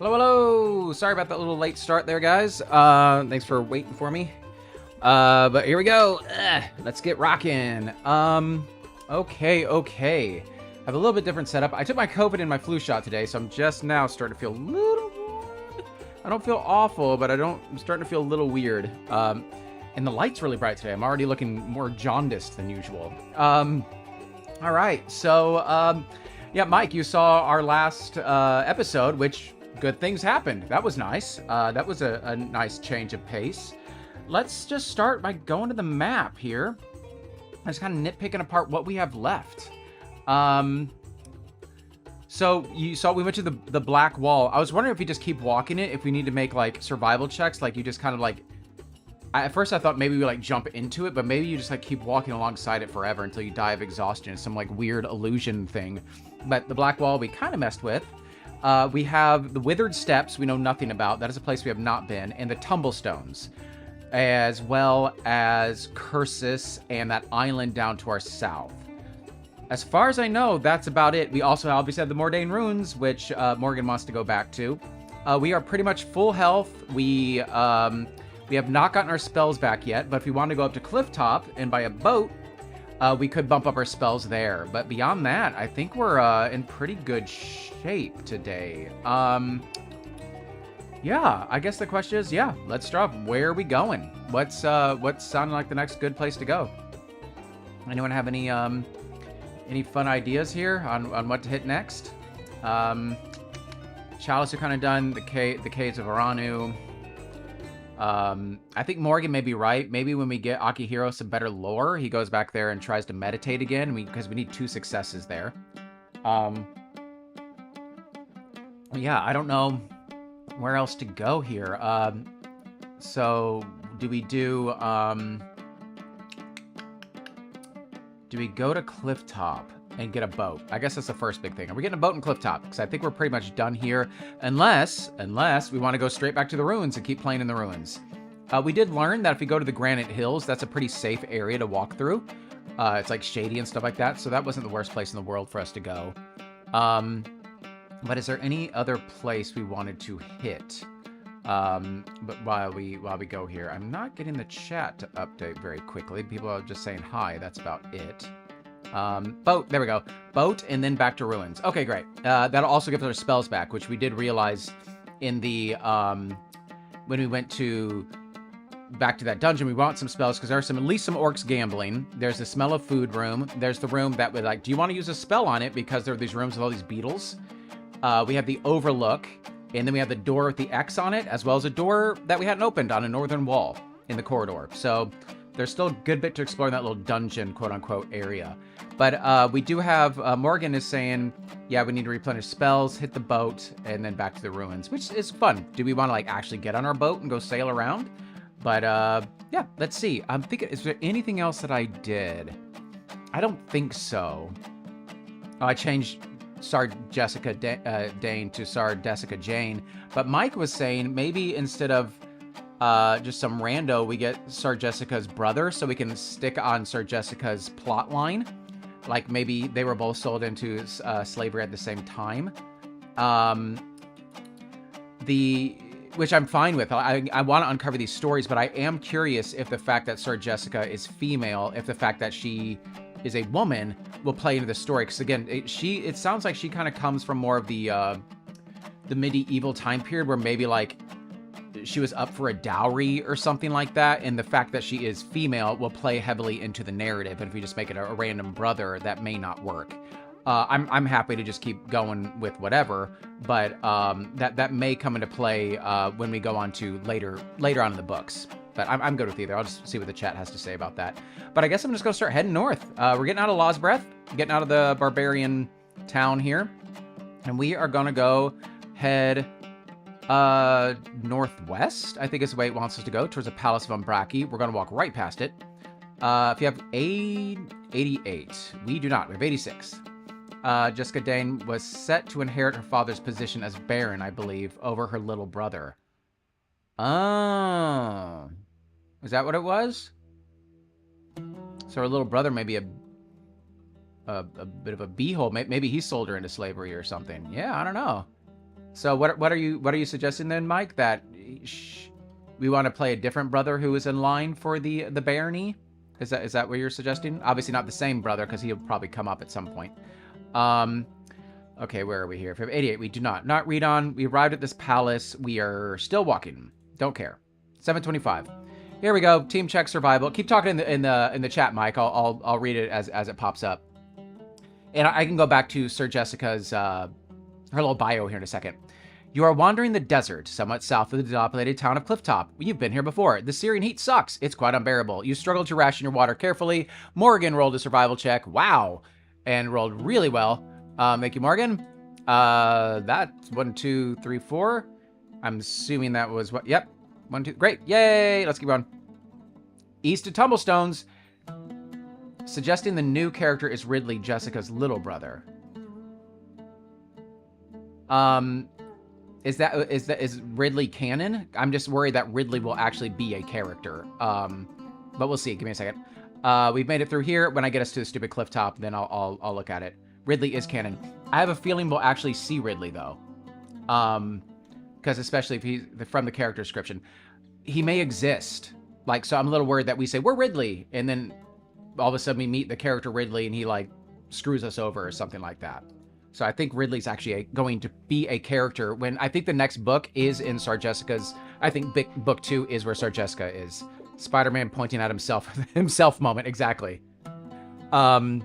Hello, hello! Sorry about that little late start there, guys. Thanks for waiting for me. But here we go. Let's get rocking. Okay. I have a little bit different setup. I took my COVID and my flu shot today, so I'm just now starting to feel a little weird. I don't feel awful, but I'm starting to feel a little weird. And the light's really bright today. I'm already looking more jaundiced than usual. All right, so, yeah, Mike, you saw our last episode, which good things happened. That was nice. That was a nice change of pace. Let's just start by going to the map here. I'm just kind of nitpicking apart what we have left. So you saw we went to the black wall. I was wondering if we just keep walking it, if we need to make like survival checks, like you just kind of like, at first I thought maybe we like jump into it, but maybe you just like keep walking alongside it forever until you die of exhaustion. It's some like weird illusion thing. But the black wall we kind of messed with. We have the withered steps we know nothing about. That is a place we have not been. And the tumblestones, as well as Cursus and that island down to our south. As far as I know, that's about it. We also obviously have the Mordain ruins, which Morgan wants to go back to. We are pretty much full health. We have not gotten our spells back yet, but if we want to go up to Clifftop and buy a boat, we could bump up our spells there. But beyond that, I think we're in pretty good shape today. Yeah, I guess the question is, yeah, let's start off. Where are we going? What's sounding like the next good place to go? Anyone have any fun ideas here on what to hit next? Chalice are kind of done. The caves of Aranu. I think Morgan may be right. Maybe when we get Akihiro some better lore, he goes back there and tries to meditate again, because we need 2 successes there. Yeah, I don't know where else to go here. So do we go to Clifftop and get a boat? I guess that's the first big thing. Are we getting a boat in Clifftop? Because I think we're pretty much done here, unless we want to go straight back to the ruins and keep playing in the ruins. We did learn that if we go to the Granite Hills, that's a pretty safe area to walk through. It's like shady and stuff like that, so that wasn't the worst place in the world for us to go. But is there any other place we wanted to hit? But while we go here, I'm not getting the chat to update very quickly. People are just saying hi. That's about it. Boat. There we go. Boat and then back to ruins. Okay, great. That'll also give us our spells back, which we did realize in the when we went back to that dungeon. We want some spells because there are at least some orcs gambling. There's the smell of food room. There's the room that would like, do you want to use a spell on it because there are these rooms with all these beetles? We have the overlook, and then we have the door with the X on it, as well as a door that we hadn't opened on a northern wall in the corridor. So there's still a good bit to explore in that little dungeon, quote-unquote, area. But we do have, Morgan is saying, yeah, we need to replenish spells, hit the boat, and then back to the ruins, which is fun. Do we want to, like, actually get on our boat and go sail around? But, yeah, let's see. I'm thinking, is there anything else that I did? I don't think so. Oh, I changed Sar Jessica Dane to Sar Jessica Jane. But Mike was saying maybe instead of just some rando, we get Sir Jessica's brother, so we can stick on Sir Jessica's plot line. Like maybe they were both sold into slavery at the same time. Which I'm fine with. I want to uncover these stories, but I am curious if the fact that Sir Jessica is female, if the fact that she is a woman will play into the story. Because again, it sounds like she kind of comes from more of the medieval time period where maybe like she was up for a dowry or something like that, and the fact that she is female will play heavily into the narrative. And if we just make it a random brother, that may not work. I'm happy to just keep going with whatever, but that may come into play when we go on to later on in the books. But I'm good with either. I'll just see what the chat has to say about that. But I guess I'm just going to start heading north. We're getting out of Law's Breath, getting out of the barbarian town here, and we are going to go head northwest, I think is the way it wants us to go, towards the Palace of Umbraki. We're going to walk right past it. If you have 88, we do not. We have 86. Jessica Dane was set to inherit her father's position as Baron, I believe, over her little brother. Oh. Is that what it was? So her little brother may be a bit of a beehole. Maybe he sold her into slavery or something. Yeah, I don't know. So what are you suggesting then, Mike? That we want to play a different brother who is in line for the barony? Is that what you're suggesting? Obviously not the same brother, because he'll probably come up at some point. Okay, where are we here? 88, we do not read on. We arrived at this palace. We are still walking. Don't care. 725. Here we go. Team check survival. Keep talking in the chat, Mike. I'll read it as it pops up. And I can go back to Sir Jessica's her little bio here in a second. You are wandering the desert, somewhat south of the depopulated town of Clifftop. You've been here before. The Syrian heat sucks. It's quite unbearable. You struggled to ration your water carefully. Morgan rolled a survival check. Wow. And rolled really well. Thank you, Morgan. That's 1, 2, 3, 4. I'm assuming that was what? Yep. 1, 2. Great. Yay. Let's keep going. East of Tumblestones. Suggesting the new character is Ridley, Jessica's little brother. Is Ridley canon? I'm just worried that Ridley will actually be a character. But we'll see. Give me a second. We've made it through here. When I get us to the stupid cliff top, then I'll look at it. Ridley is canon. I have a feeling we'll actually see Ridley though. Because especially if he's from the character description, he may exist. Like, so I'm a little worried that we say we're Ridley, and then all of a sudden we meet the character Ridley, and he like screws us over or something like that. So I think Ridley's actually going to be a character when I think the next book is in Sir Jessica's. I think book 2 is where Sir Jessica is. Spider-Man pointing at himself moment, exactly. I'm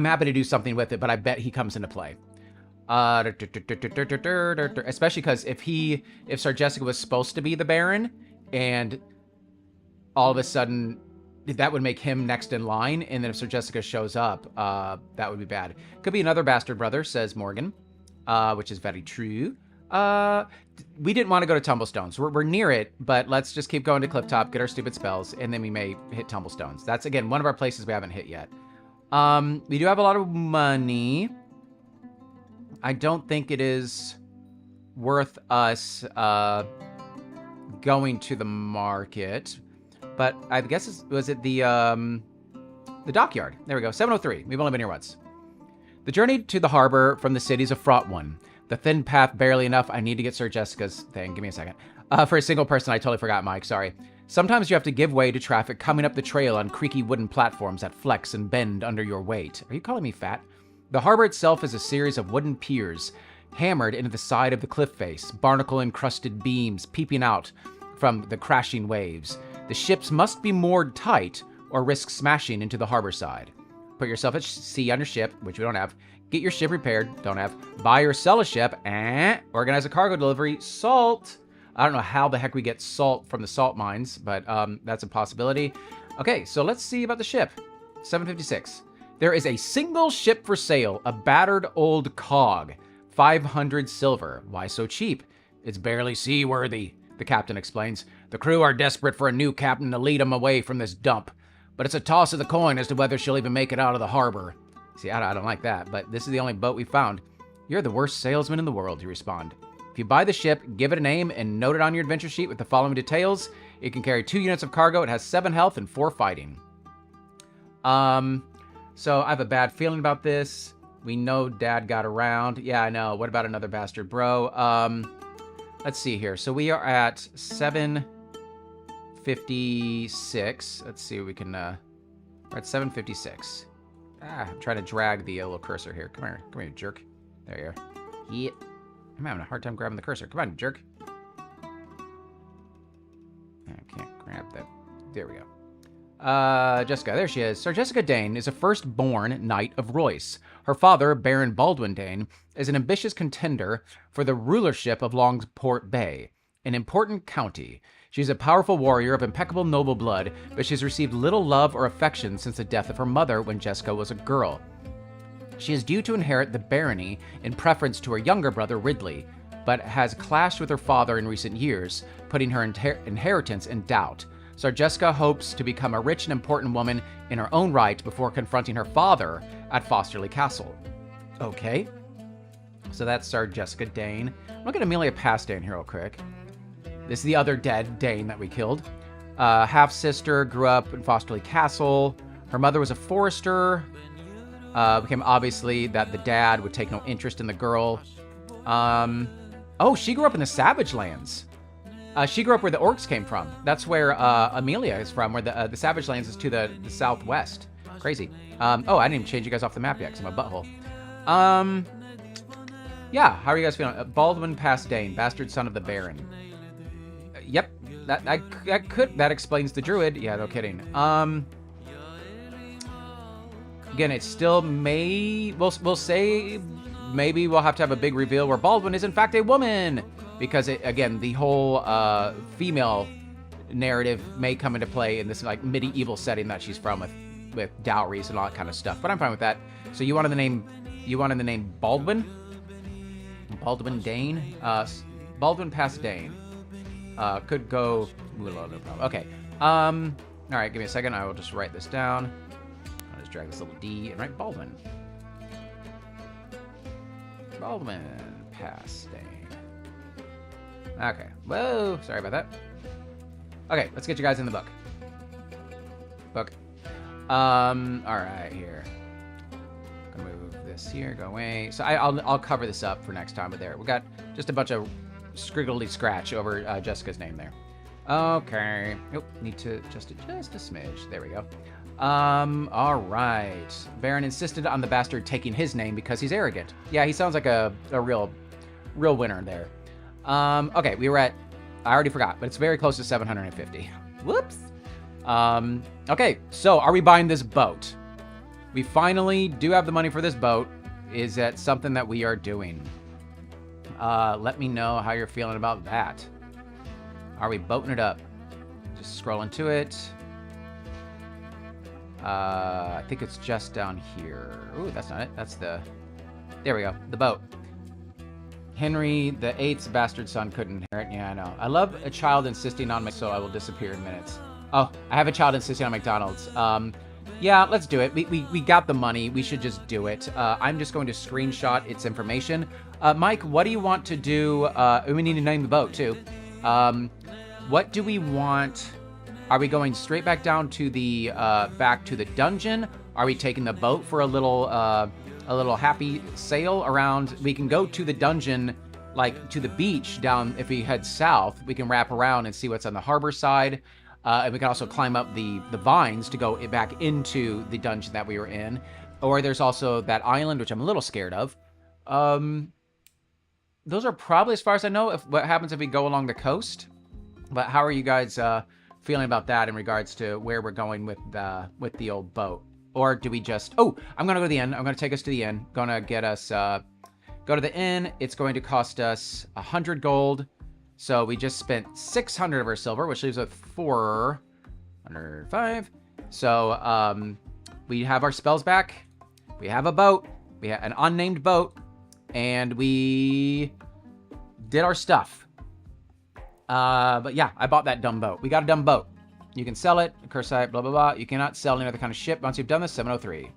happy to do something with it, but I bet he comes into play. Especially because if Sir Jessica was supposed to be the Baron, and all of a sudden that would make him next in line, and then if Sir Jessica shows up, that would be bad. Could be another bastard brother, says Morgan, which is very true. We didn't want to go to Tumblestones. We're near it, but let's just keep going to Clifftop, get our stupid spells, and then we may hit Tumblestones. That's, again, one of our places we haven't hit yet. We do have a lot of money. I don't think it is worth us going to the market. But I guess was it the dockyard? There we go. 703. We've only been here once. The journey to the harbor from the city is a fraught one. The thin path barely enough. I need to get Sir Jessica's thing. Give me a second. For a single person, I totally forgot, Mike. Sorry. Sometimes you have to give way to traffic coming up the trail on creaky wooden platforms that flex and bend under your weight. Are you calling me fat? The harbor itself is a series of wooden piers hammered into the side of the cliff face, barnacle-encrusted beams peeping out from the crashing waves. The ships must be moored tight or risk smashing into the harbor side. Put yourself at sea on your ship, which we don't have. Get your ship repaired, don't have. Buy or sell a ship, organize a cargo delivery, salt. I don't know how the heck we get salt from the salt mines, but that's a possibility. Okay, so let's see about the ship. 756. There is a single ship for sale, a battered old cog. 500 silver. Why so cheap? It's barely seaworthy, the captain explains. The crew are desperate for a new captain to lead them away from this dump. But it's a toss of the coin as to whether she'll even make it out of the harbor. See, I don't like that, but this is the only boat we found. You're the worst salesman in the world, you respond. If you buy the ship, give it a name, and note it on your adventure sheet with the following details. It can carry 2 units of cargo. It has 7 health and 4 fighting. So I have a bad feeling about this. We know Dad got around. Yeah, I know. What about another bastard bro? Let's see here. So we are at 756. Let's see what we can... we're at 756. I'm trying to drag the little cursor here. Come here, jerk. There you are. Yeah. I'm having a hard time grabbing the cursor. Come on, jerk. I can't grab that. There we go. Jessica, there she is. Sir Jessica Dane is a first-born Knight of Royce. Her father, Baron Baldwin Dane, is an ambitious contender for the rulership of Longport Bay, an important county. She's a powerful warrior of impeccable noble blood, but she's received little love or affection since the death of her mother when Jessica was a girl. She is due to inherit the barony in preference to her younger brother Ridley, but has clashed with her father in recent years, putting her inheritance in doubt. Sir Jessica hopes to become a rich and important woman in her own right before confronting her father at Fosterley Castle. Okay. So that's Sir Jessica Dane. I'm looking at Amelia Pasdane here real quick. This is the other dead Dane that we killed. Half-sister, grew up in Fosterley Castle. Her mother was a forester. Became obviously that the dad would take no interest in the girl. Oh, she grew up in the Savage Lands. She grew up where the orcs came from. That's where Amelia is from, where the Savage Lands is to the southwest. Crazy. Oh, I didn't even change you guys off the map yet because I'm a butthole. Yeah, how are you guys feeling? Baldwin past Dane, bastard son of the Baron. Yep, that explains the druid. Yeah, no kidding. Again, it still may, we'll say maybe we'll have to have a big reveal where Baldwin is in fact a woman, because again, the whole female narrative may come into play in this like medieval setting that she's from with dowries and all that kind of stuff. But I'm fine with that. So you wanted the name Baldwin? Baldwin Dane? Baldwin past Dane. Could go... No problem. Okay. Alright, give me a second. I will just write this down. I'll just drag this little D and write Baldwin. Baldwin past Dane. Okay. Whoa. Sorry about that. Okay, let's get you guys in the book. Alright, here. Gonna move this here, go away. So I'll cover this up for next time, but there. We got just a bunch of scriggly scratch over Jessica's name there. Okay. Nope, need to adjust it just a smidge. There we go. Alright. Baron insisted on the bastard taking his name because he's arrogant. Yeah, he sounds like a real winner there. Okay, we were at, I already forgot, but it's very close to 750. Whoops. Okay, so are we buying this boat? We finally do have the money for this boat. Is that something that we are doing? Let me know how you're feeling about that. Are we boating it up? Just scrolling to it. I think it's just down here. Ooh, that's not it. That's the... There we go. The boat. Henry the VIII's bastard son couldn't inherit. Yeah, I know. I love a child insisting on so I will disappear in minutes. Oh, I have a child insisting on McDonald's. Yeah, let's do it. We got the money. We should just do it. I'm just going to screenshot its information. Mike, what do you want to do? We need to name the boat, too. What do we want? Are we going straight back down to the dungeon? Are we taking the boat for a little happy sail around? We can go to the dungeon, like to the beach down. If we head south, we can wrap around and see what's on the harbor side. And we can also climb up the vines to go back into the dungeon that we were in. Or there's also that island, which I'm a little scared of. Those are probably, as far as I know, what happens if we go along the coast. But how are you guys feeling about that in regards to where we're going with the old boat? Or do we just... Oh, I'm going to go to the inn. I'm going to take us to the inn. Going to get us... go to the inn. It's going to cost us 100 gold. So we just spent 600 of our silver, which leaves us 405. So we have our spells back. We have a boat. We have an unnamed boat. And we did our stuff. But yeah, I bought that dumb boat. We got a dumb boat. You can sell it. Curse site, blah, blah, blah. You cannot sell any other kind of ship once you've done this. 703.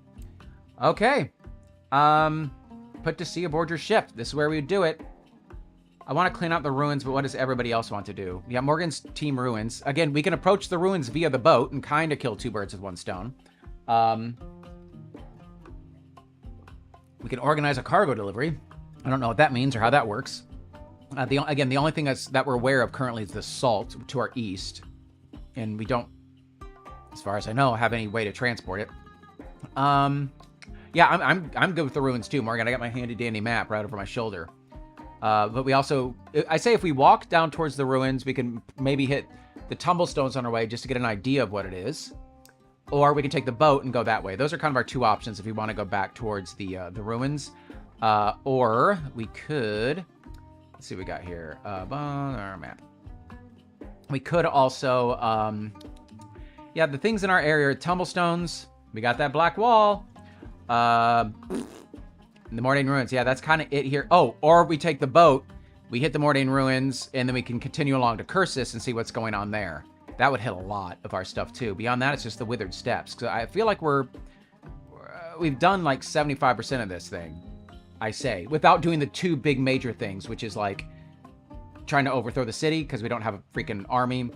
Okay. Put to sea aboard your ship. This is where we would do it. I want to clean out the ruins, but what does everybody else want to do? Yeah, Morgan's team ruins. Again, we can approach the ruins via the boat and kind of kill two birds with one stone. We can organize a cargo delivery. I don't know what that means or how that works. Again, the only thing that we're aware of currently is the salt to our east. And we don't, as far as I know, have any way to transport it. Yeah, I'm good with the ruins too, Morgan. I got my handy dandy map right over my shoulder. But we also, I say if we walk down towards the ruins, we can maybe hit the tumblestones on our way just to get an idea of what it is. Or we can take the boat and go that way. Those are kind of our two options if we want to go back towards the ruins. Or we could, let's see what we got here. Our map. We could also, yeah, the things in our area are tumblestones. We got that black wall. The Mordain Ruins, yeah, that's kind of it here. Oh, or we take the boat, we hit the Mordain Ruins, and then we can continue along to Cursus and see what's going on there. That would hit a lot of our stuff, too. Beyond that, it's just the Withered Steppes. Because I feel like we've done, like, 75% of this thing, I say, without doing the two big major things, which is, like, trying to overthrow the city, because we don't have a freaking army.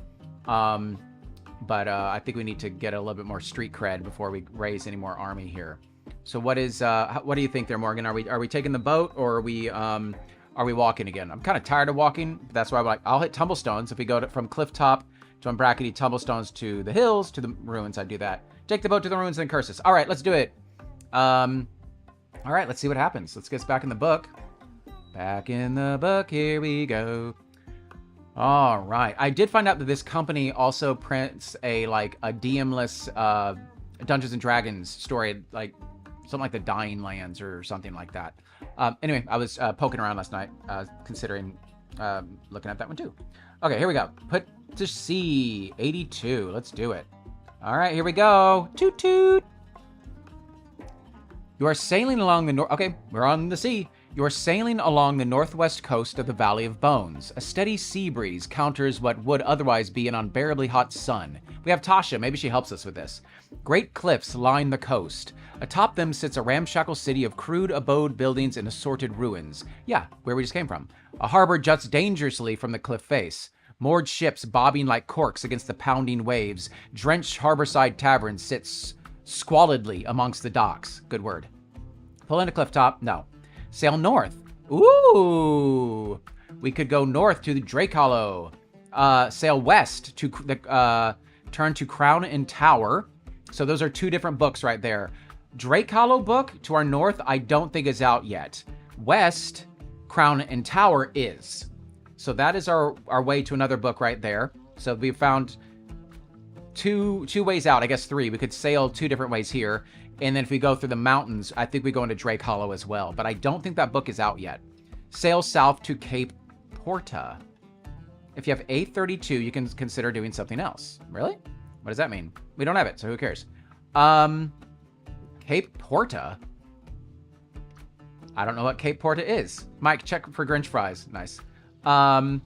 But I think we need to get a little bit more street cred before we raise any more army here. So what do you think there, Morgan? Are we taking the boat, or are we are we walking again? I'm kind of tired of walking. That's why I'm like, I'll hit tumblestones. If we go from cliff top to unbrackety tumblestones to the hills, to the ruins, I do that. Take the boat to the ruins, then curse us. All right, let's do it. All right, let's see what happens. Let's get us back in the book. Back in the book, here we go. All right. I did find out that this company also prints a DM-less Dungeons and Dragons story, like something like the Dying Lands or something like that. Anyway, I was poking around last night, considering looking at that one too. Okay, here we go. Put to sea, 82. Let's do it. All right, here we go. Toot toot. You are sailing along the north. Okay, we're on the sea. You are sailing along the northwest coast of the Valley of Bones. A steady sea breeze counters what would otherwise be an unbearably hot sun. We have Tasha. Maybe she helps us with this. Great cliffs line the coast. Atop them sits a ramshackle city of crude abode buildings and assorted ruins. Yeah, where we just came from. A harbor juts dangerously from the cliff face. Moored ships bobbing like corks against the pounding waves. Drenched harborside taverns sits squalidly amongst the docks. Good word. Pull into cliff top. No. Sail north. Ooh. We could go north to the Drake Hollow. Sail west to turn to Crown and Tower. So those are two different books right there. Drake Hollow book to our north, I don't think is out yet. West, Crown and Tower is. So that is our way to another book right there. So we found two ways out, I guess three. We could sail two different ways here. And then if we go through the mountains, I think we go into Drake Hollow as well. But I don't think that book is out yet. Sail south to Cape Porta. If you have A32, you can consider doing something else. Really? What does that mean? We don't have it, so who cares? Cape Porta? I don't know what Cape Porta is. Mike, check for Grinch fries. Nice. I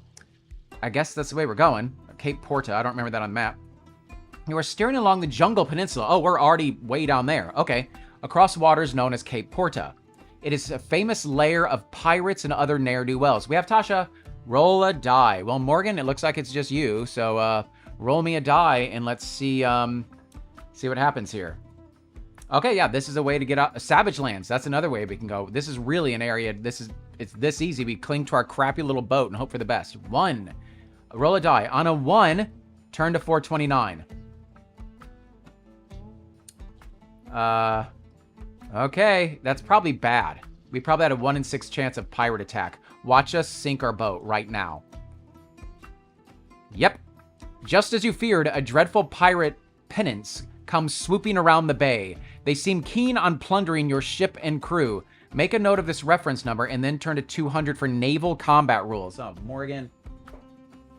guess that's the way we're going. Cape Porta. I don't remember that on the map. You are steering along the Jungle Peninsula. Oh, we're already way down there. Okay. Across waters known as Cape Porta. It is a famous lair of pirates and other ne'er-do-wells. We have Tasha. Roll a die. Well, Morgan, it looks like it's just you. So, roll me a die and let's see what happens here. Okay, yeah, this is a way to get out. Savage Lands. That's another way we can go. This is really an area. It's this easy. We cling to our crappy little boat and hope for the best. 1. Roll a die. On a 1, turn to 429. Okay, that's probably bad. We probably had a 1 in 6 chance of pirate attack. Watch us sink our boat right now. Yep. Just as you feared, a dreadful pirate penance comes swooping around the bay. They seem keen on plundering your ship and crew. Make a note of this reference number and then turn to 200 for naval combat rules. Oh, Morgan.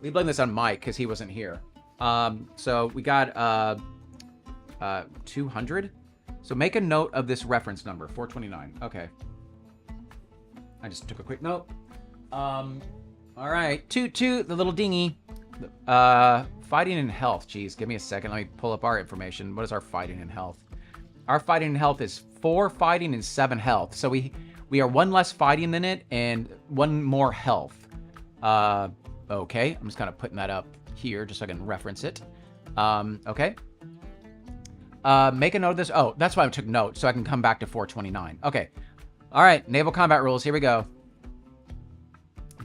We blame this on Mike because he wasn't here. So we got 200. So make a note of this reference number, 429. Okay. I just took a quick note. All right. Toot toot, the little dinghy. Fighting and health. Jeez, give me a second. Let me pull up our information. What is our fighting and health? Our fighting and health is 4 fighting and 7 health. So we are 1 less fighting than it and 1 more health. Okay. I'm just kind of putting that up here just so I can reference it. Okay. Make a note of this. Oh, that's why I took note, so I can come back to 429. Okay. All right, naval combat rules. Here we go.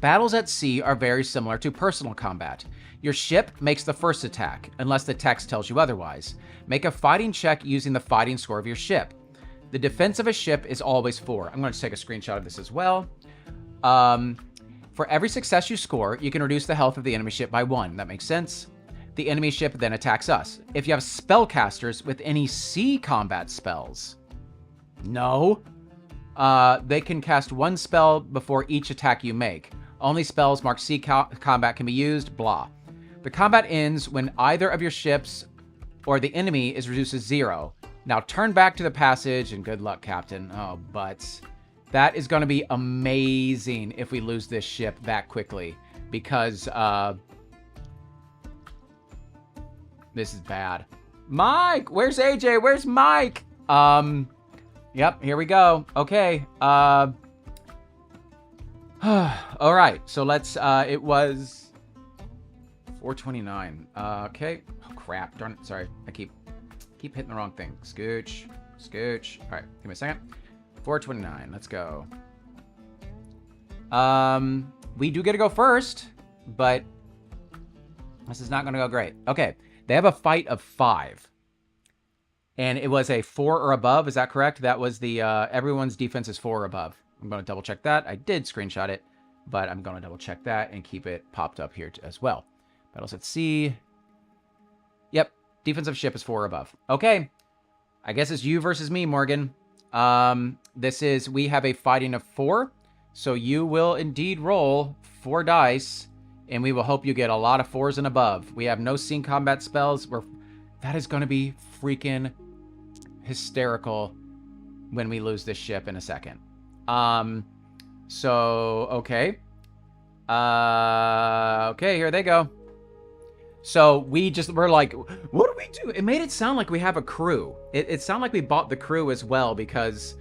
Battles at sea are very similar to personal combat. Your ship makes the first attack, unless the text tells you otherwise. Make a fighting check using the fighting score of your ship. The defense of a ship is always 4. I'm going to take a screenshot of this as well. For every success you score, you can reduce the health of the enemy ship by 1. That makes sense. The enemy ship then attacks us. If you have spellcasters with any sea combat spells, no, they can cast 1 spell before each attack you make. Only spells marked sea combat can be used, blah. The combat ends when either of your ships or the enemy is reduced to 0. Now turn back to the passage and good luck, Captain. Oh, butts. That is going to be amazing if we lose this ship that quickly because, this is bad. Mike, where's AJ? Where's Mike? Yep, here we go. Okay. All right. So let's, it was 429. Okay. Oh, crap. Darn it. Sorry. I keep hitting the wrong thing. Scooch. Scooch. All right. Give me a second. 429. Let's go. We do get to go first, but this is not going to go great. Okay, they have a fight of 5. And it was a 4 or above, is that correct? That was the, everyone's defense is 4 or above. I'm going to double check that. I did screenshot it, but I'm going to double check that and keep it popped up here as well. Battles at sea. Yep, defensive ship is 4 or above. Okay, I guess it's you versus me, Morgan. We have a fighting of 4, so you will indeed roll 4 dice, and we will hope you get a lot of 4s and above. We have no scene combat spells. That is going to be freaking hysterical when we lose this ship in a second. Okay. Okay, here they go. So we're like, what do we do? It made it sound like we have a crew. It sounded like we bought the crew as well, because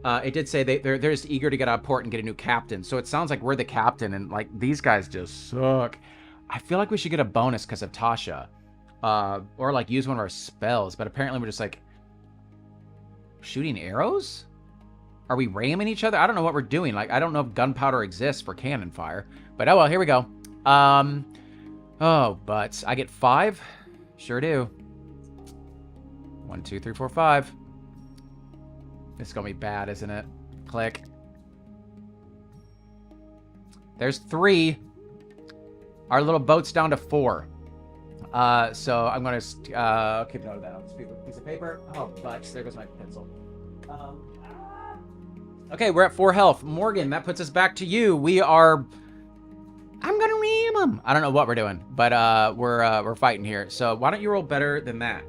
it did say they're just eager to get out of port and get a new captain. So it sounds like we're the captain, and like these guys just suck. I feel like we should get a bonus because of Tasha. Or like use one of our spells, but apparently we're just like shooting arrows? Are we ramming each other? I don't know what we're doing. Like, I don't know if gunpowder exists for cannon fire, but oh well, here we go. Oh, but I get 5. Sure do. 1, 2, 3, 4, 5. This is gonna be bad, isn't it? Click. There's 3. Our little boat's down to 4. So I'm going to keep note of that on this piece of paper. Oh, butts. There goes my pencil. Okay, we're at 4 health. Morgan, that puts us back to you. We are... I'm going to ram them. I don't know what we're doing, but we're fighting here. So why don't you roll better than that?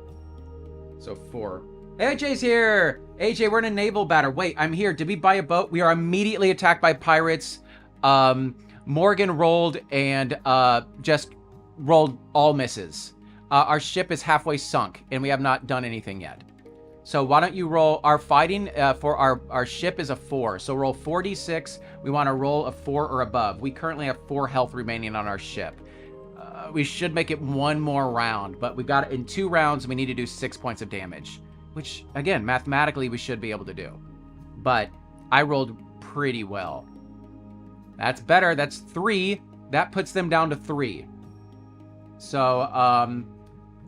So 4. AJ's here. AJ, we're in a naval battle. Wait, I'm here. Did we buy a boat? We are immediately attacked by pirates. Morgan rolled and just... rolled all misses. Our ship is halfway sunk, and we have not done anything yet. So why don't you roll our fighting for our ship is a 4. So roll 4d6. We want to roll a 4 or above. We currently have 4 health remaining on our ship. We should make it 1 more round, but we got it in 2 rounds. We need to do 6 points of damage, which again, mathematically, we should be able to do. But I rolled pretty well. That's better. That's 3. That puts them down to 3. So,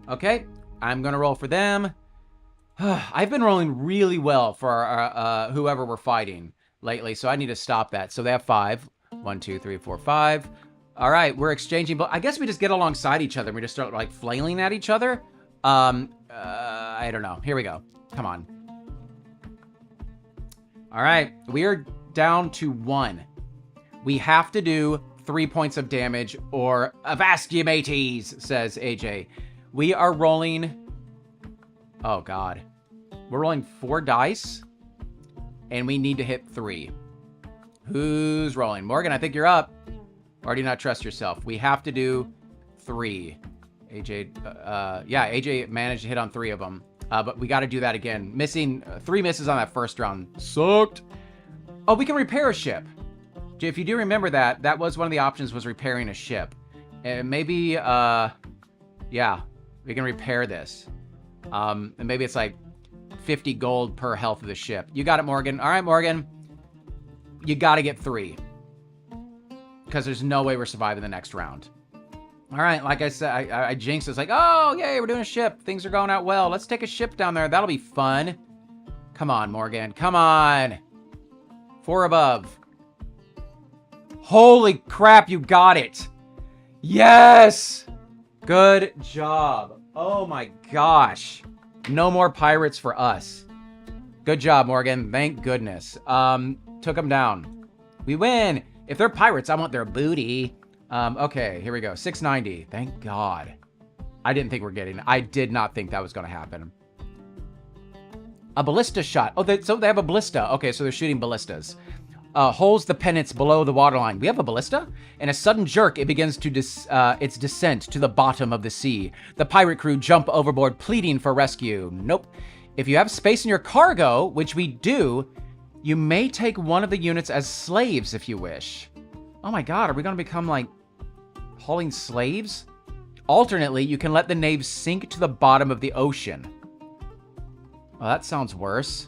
okay, I'm going to roll for them. I've been rolling really well for our, whoever we're fighting lately, so I need to stop that. So they have 5. 1, 2, 3, 4, 5. All right, we're exchanging, but I guess we just get alongside each other and we just start, like, flailing at each other. I don't know. Here we go. Come on. All right, we are down to 1. We have to do 3 points of damage, or avast ye mateys, says AJ. We are rolling... Oh, God. We're rolling 4 dice, and we need to hit 3. Who's rolling? Morgan, I think you're up. Or do you not trust yourself? We have to do 3. AJ, yeah, AJ managed to hit on 3 of them. But we got to do that again. Missing 3 misses on that first round. Sucked. Oh, we can repair a ship. If you do remember that, that was one of the options, was repairing a ship. And maybe, yeah, we can repair this. And maybe it's like 50 gold per health of the ship. You got it, Morgan. All right, Morgan. You got to get 3. Because there's no way we're surviving the next round. All right, like I said, I jinxed it. It's like, oh, yay, we're doing a ship. Things are going out well. Let's take a ship down there. That'll be fun. Come on, Morgan. Come on. 4 above. Holy crap, you got it. Yes. Good job. Oh my gosh. No more pirates for us. Good job, Morgan. Thank goodness. Took them down. We win. If they're pirates, I want their booty. Okay, here we go. 690. Thank God. I didn't think we're getting it. I did not think that was going to happen. A ballista shot. Oh, so they have a ballista. Okay, so they're shooting ballistas. Holds the pennants below the waterline. We have a ballista? In a sudden jerk, it begins to its descent to the bottom of the sea. The pirate crew jump overboard, pleading for rescue. Nope. If you have space in your cargo, which we do, you may take one of the units as slaves if you wish. Oh my God, are we going to become, like, hauling slaves? Alternately, you can let the nave sink to the bottom of the ocean. Well, that sounds worse.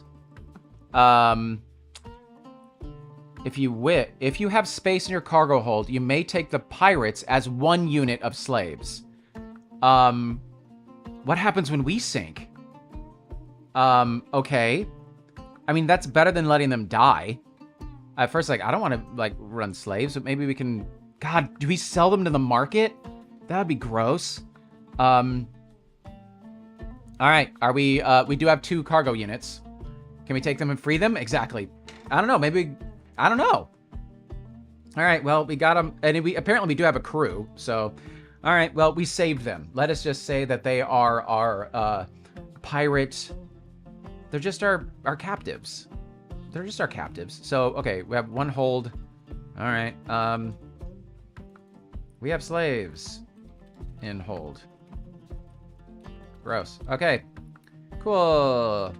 If you have space in your cargo hold, you may take the pirates as 1 unit of slaves. What happens when we sink? Okay. I mean, that's better than letting them die. At first, like, I don't want to, like, run slaves, but maybe we can... God, do we sell them to the market? That would be gross. All right. Are we... we do have 2 cargo units. Can we take them and free them? Exactly. I don't know. Maybe... I don't know. All right. Well, we got them. And apparently we do have a crew. So, all right. Well, we saved them. Let us just say that they are our pirate... They're just our captives. They're just our captives. So, okay. We have 1 hold. All right. We have slaves in hold. Gross. Okay. Cool.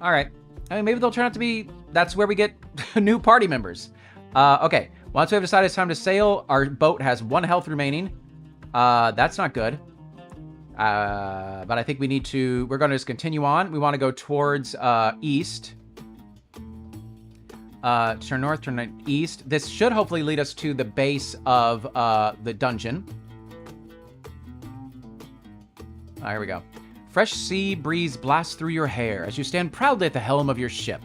All right. I mean, maybe they'll turn out to be... That's where we get new party members. Okay. Once we have decided it's time to sail, our boat has 1 health remaining. That's not good. But I think we need to... We're going to just continue on. We want to go towards east. Turn north, turn east. This should hopefully lead us to the base of the dungeon. Here we go. Fresh sea breeze blasts through your hair as you stand proudly at the helm of your ship.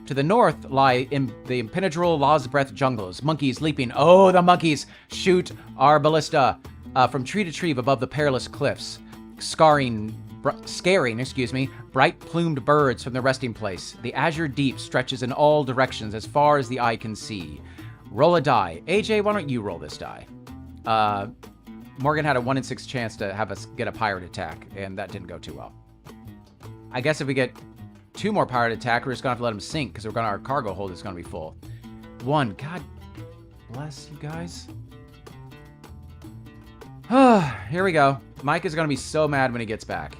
To the north lie the impenetrable Law's Breath jungles. Monkeys leaping. Oh, the monkeys! Shoot our ballista from tree to tree above the perilous cliffs. Scaring, bright-plumed birds from their resting place. The azure deep stretches in all directions as far as the eye can see. Roll a die. AJ, why don't you roll this die? Morgan had a 1 in 6 chance to have us get a pirate attack, and that didn't go too well. I guess if we get 2 more pirate attack, we're just gonna have to let them sink because our cargo hold is gonna be full. 1. God bless you guys. Here we go. Mike is gonna be so mad when he gets back.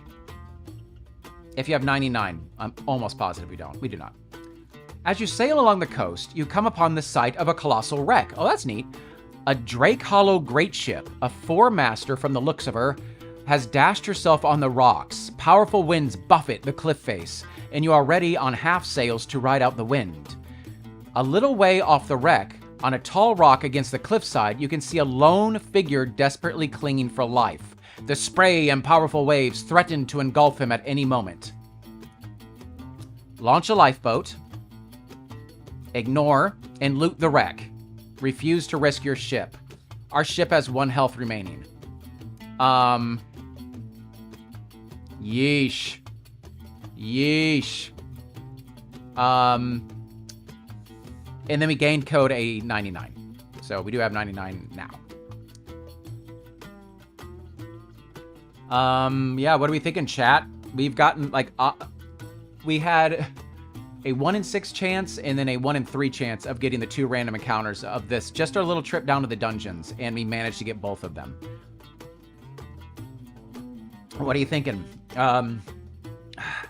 If you have 99, I'm almost positive we don't. We do not. As you sail along the coast, you come upon the site of a colossal wreck. Oh, that's neat. A Drake Hollow great ship, a 4-master from the looks of her, has dashed herself on the rocks. Powerful winds buffet the cliff face, and you are ready on half sails to ride out the wind. A little way off the wreck, on a tall rock against the cliffside, you can see a lone figure desperately clinging for life. The spray and powerful waves threaten to engulf him at any moment. Launch a lifeboat. Ignore and loot the wreck. Refuse to risk your ship. Our ship has 1 health remaining. Yeesh. Yeesh. And then we gained code a 99. So we do have 99 now. Yeah, what are we thinking, chat? We've gotten, like, we had a 1 in 6 chance and then a 1 in 3 chance of getting the 2 random encounters of this. Just our little trip down to the dungeons, and we managed to get both of them. What are you thinking?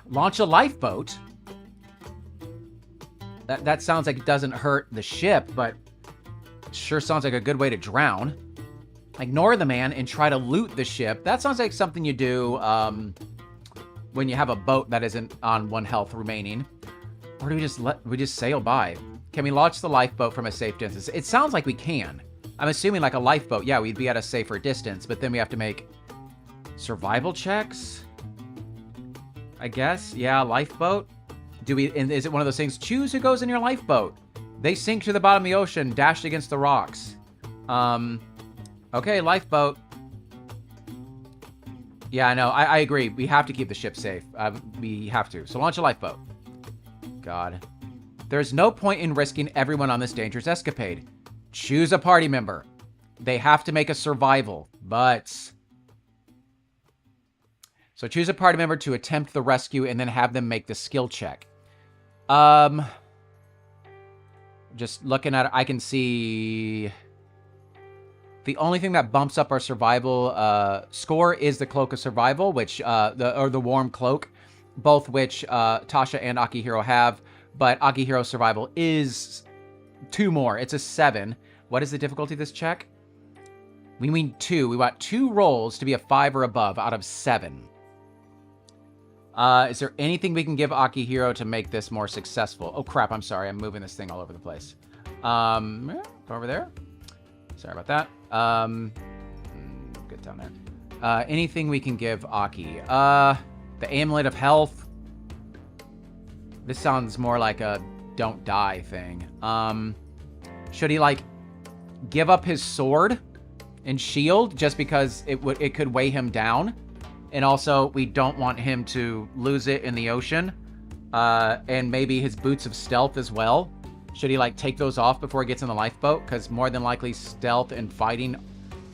Launch a lifeboat. That sounds like it doesn't hurt the ship, but it sure sounds like a good way to drown. Ignore the man and try to loot the ship. That sounds like something you do when you have a boat that isn't on 1 health remaining. Or do we just sail by? Can we launch the lifeboat from a safe distance? It sounds like we can. I'm assuming like a lifeboat, yeah, we'd be at a safer distance, but then we have to make survival checks, I guess. Yeah, lifeboat. Is it one of those things? Choose who goes in your lifeboat. They sink to the bottom of the ocean, dashed against the rocks. Okay, lifeboat. Yeah, I know. I agree. We have to keep the ship safe. We have to. So launch a lifeboat. God. There's no point in risking everyone on this dangerous escapade. Choose a party member. They have to make a survival, but... So choose a party member to attempt the rescue and then have them make the skill check. Just looking at it, I can see... The only thing that bumps up our survival score is the Cloak of Survival, which the Warm Cloak, both which Tasha and Akihiro have. But Akihiro's survival is 2 more. It's a 7. What is the difficulty of this check? We mean 2. We want 2 rolls to be a 5 or above out of 7. Is there anything we can give Akihiro to make this more successful? Oh, crap. I'm sorry. I'm moving this thing all over the place. Go over there. Sorry about that. Get down there. Anything we can give Aki? The Amulet of Health. This sounds more like a don't die thing. Should he, like, give up his sword and shield just because it could weigh him down? And also, we don't want him to lose it in the ocean. And maybe his boots of stealth as well. Should he, like, take those off before he gets in the lifeboat? Because more than likely, stealth and fighting,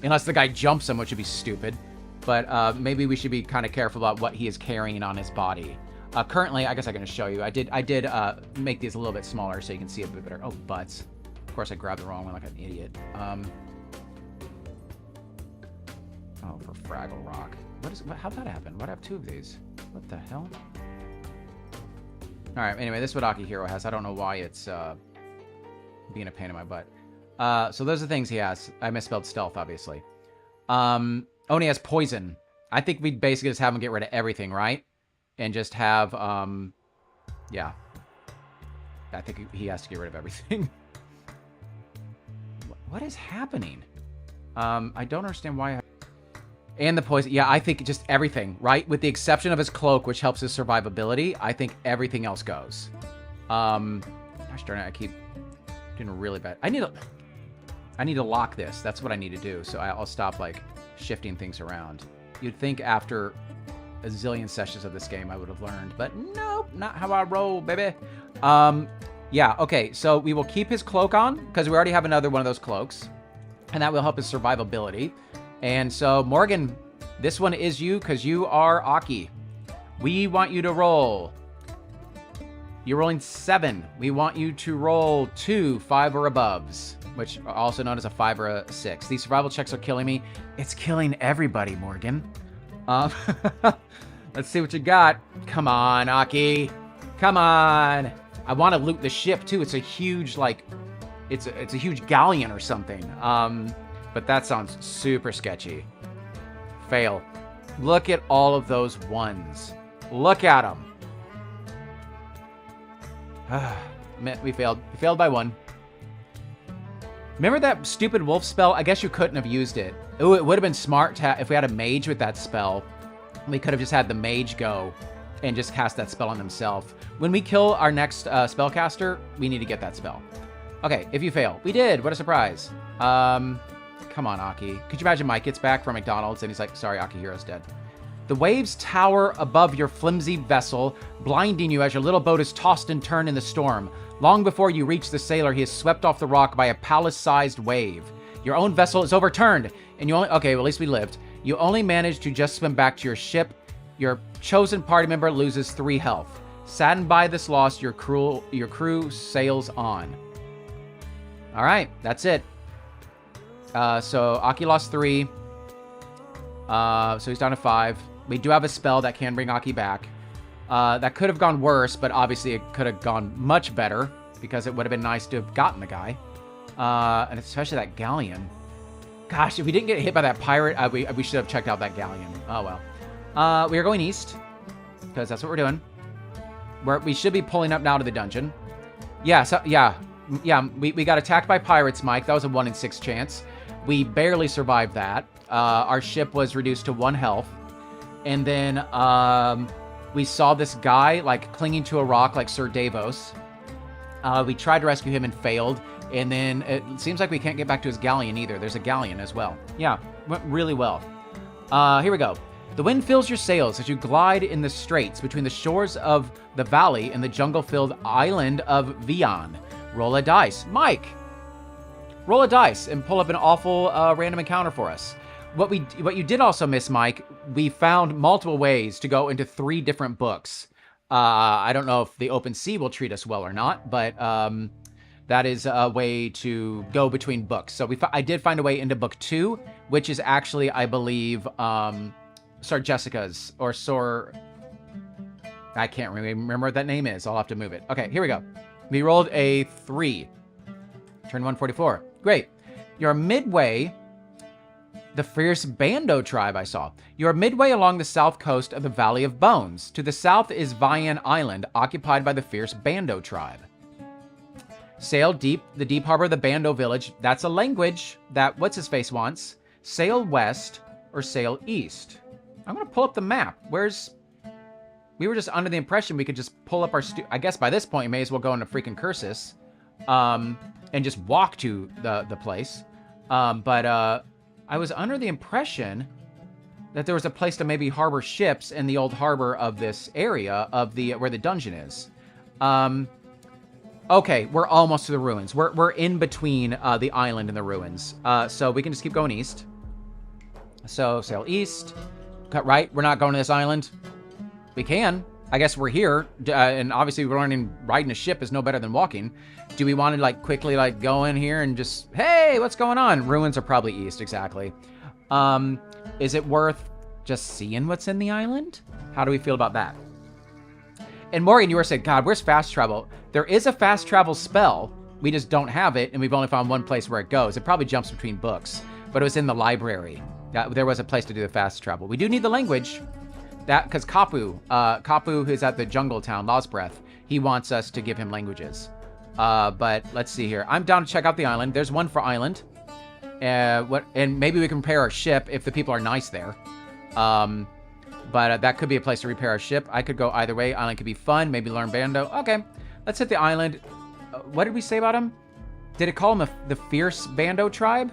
unless the guy jumps him, which would be stupid. But maybe we should be kind of careful about what he is carrying on his body. Currently, I guess I can just show you. I did make these a little bit smaller so you can see a bit better. Oh, butts. Of course, I grabbed the wrong one like an idiot. Oh, for Fraggle Rock. How'd that happen? Why'd I have two of these? What the hell? Alright, anyway, this is what Akihiro has. I don't know why it's being a pain in my butt. So those are the things he has. I misspelled stealth, obviously. Oh, and he has poison. I think we'd basically just have him get rid of everything, right? And just have, yeah. I think he has to get rid of everything. What is happening? I don't understand why. And the poison. Yeah, I think just everything, right? With the exception of his cloak, which helps his survivability, I think everything else goes. Gosh darn it, I keep doing really bad. I need to lock this. That's what I need to do. So I'll stop, like, shifting things around. You'd think after a zillion sessions of this game I would have learned, but nope, not how I roll, baby. Yeah, okay, so we will keep his cloak on, because we already have another one of those cloaks, and that will help his survivability. And so, Morgan, this one is you, because you are Aki. We want you to roll. You're rolling 7. We want you to roll 2 5 or aboves, which are also known as a 5 or a 6. These survival checks are killing me. It's killing everybody, Morgan. Let's see what you got. Come on, Aki. Come on. I want to loot the ship, too. It's a huge, like, it's a huge galleon or something. But that sounds super sketchy. Fail. Look at all of those ones. Look at them. We failed. We failed by 1. Remember that stupid wolf spell? I guess you couldn't have used it. Ooh, it would have been smart to if we had a mage with that spell. We could have just had the mage go and just cast that spell on himself. When we kill our next spellcaster, we need to get that spell. Okay, if you fail. We did. What a surprise. Come on, Aki. Could you imagine Mike gets back from McDonald's and he's like, sorry, Akihiro's dead. The waves tower above your flimsy vessel, blinding you as your little boat is tossed and turned in the storm. Long before you reach the sailor, he is swept off the rock by a palace-sized wave. Your own vessel is overturned, and you only... Okay, well, at least we lived. You only managed to just swim back to your ship. Your chosen party member loses 3 health. Saddened by this loss, your crew sails on. All right, that's it. So Aki lost 3. So he's down to 5. We do have a spell that can bring Aki back. That could have gone worse, but obviously it could have gone much better because it would have been nice to have gotten the guy. And especially that galleon. Gosh, if we didn't get hit by that pirate, we should have checked out that galleon. Oh, well. We are going east because that's what we're doing. We should be pulling up now to the dungeon. Yeah, so, yeah, we got attacked by pirates, Mike. That was a 1 in 6 chance. We barely survived that. Our ship was reduced to 1 health. And then we saw this guy, like, clinging to a rock like Sir Davos. We tried to rescue him and failed. And then it seems like we can't get back to his galleon either. There's a galleon as well. Yeah, went really well. Here we go. The wind fills your sails as you glide in the straits between the shores of the valley and the jungle-filled island of Vian. Roll a dice. Mike! Roll a dice and pull up an awful random encounter for us. What you did also miss, Mike, we found multiple ways to go into 3 different books. I don't know if the open sea will treat us well or not, but that is a way to go between books. So I did find a way into book 2, which is actually, I believe, Sir Jessica's or Sir... I can't remember what that name is. I'll have to move it. Okay, here we go. We rolled a 3. Turn 144. Great. You're midway... The fierce Bando tribe I saw. You are midway along the south coast of the Valley of Bones. To the south is Vian Island, occupied by the fierce Bando tribe. Sail deep, the deep harbor of the Bando village. That's a language that what's-his-face wants. Sail west or sail east. I'm going to pull up the map. We were just under the impression we could just pull up our... I guess by this point, you may as well go into freaking Cursus and just walk to the place. But I was under the impression that there was a place to maybe harbor ships in the old harbor of this area of where the dungeon is. Okay, we're almost to the ruins. We're in between the island and the ruins. So we can just keep going east. So sail east. Cut right. We're not going to this island. We can. I guess we're here. And obviously riding a ship is no better than walking. Do we want to like quickly like go in here and just, hey, what's going on? Ruins are probably east, exactly. Is it worth just seeing what's in the island? How do we feel about that? And Morgan, you were saying, God, where's fast travel? There is a fast travel spell. We just don't have it, and we've only found one place where it goes. It probably jumps between books, but it was in the library. There was a place to do the fast travel. We do need the language. Because Kapu, who's at the jungle town, Lost Breath, he wants us to give him languages. But let's see here. I'm down to check out the island. There's one for island. And maybe we can repair our ship if the people are nice there. But that could be a place to repair our ship. I could go either way. Island could be fun. Maybe learn Bando. Okay, let's hit the island. What did we say about him? Did it call him the fierce Bando tribe?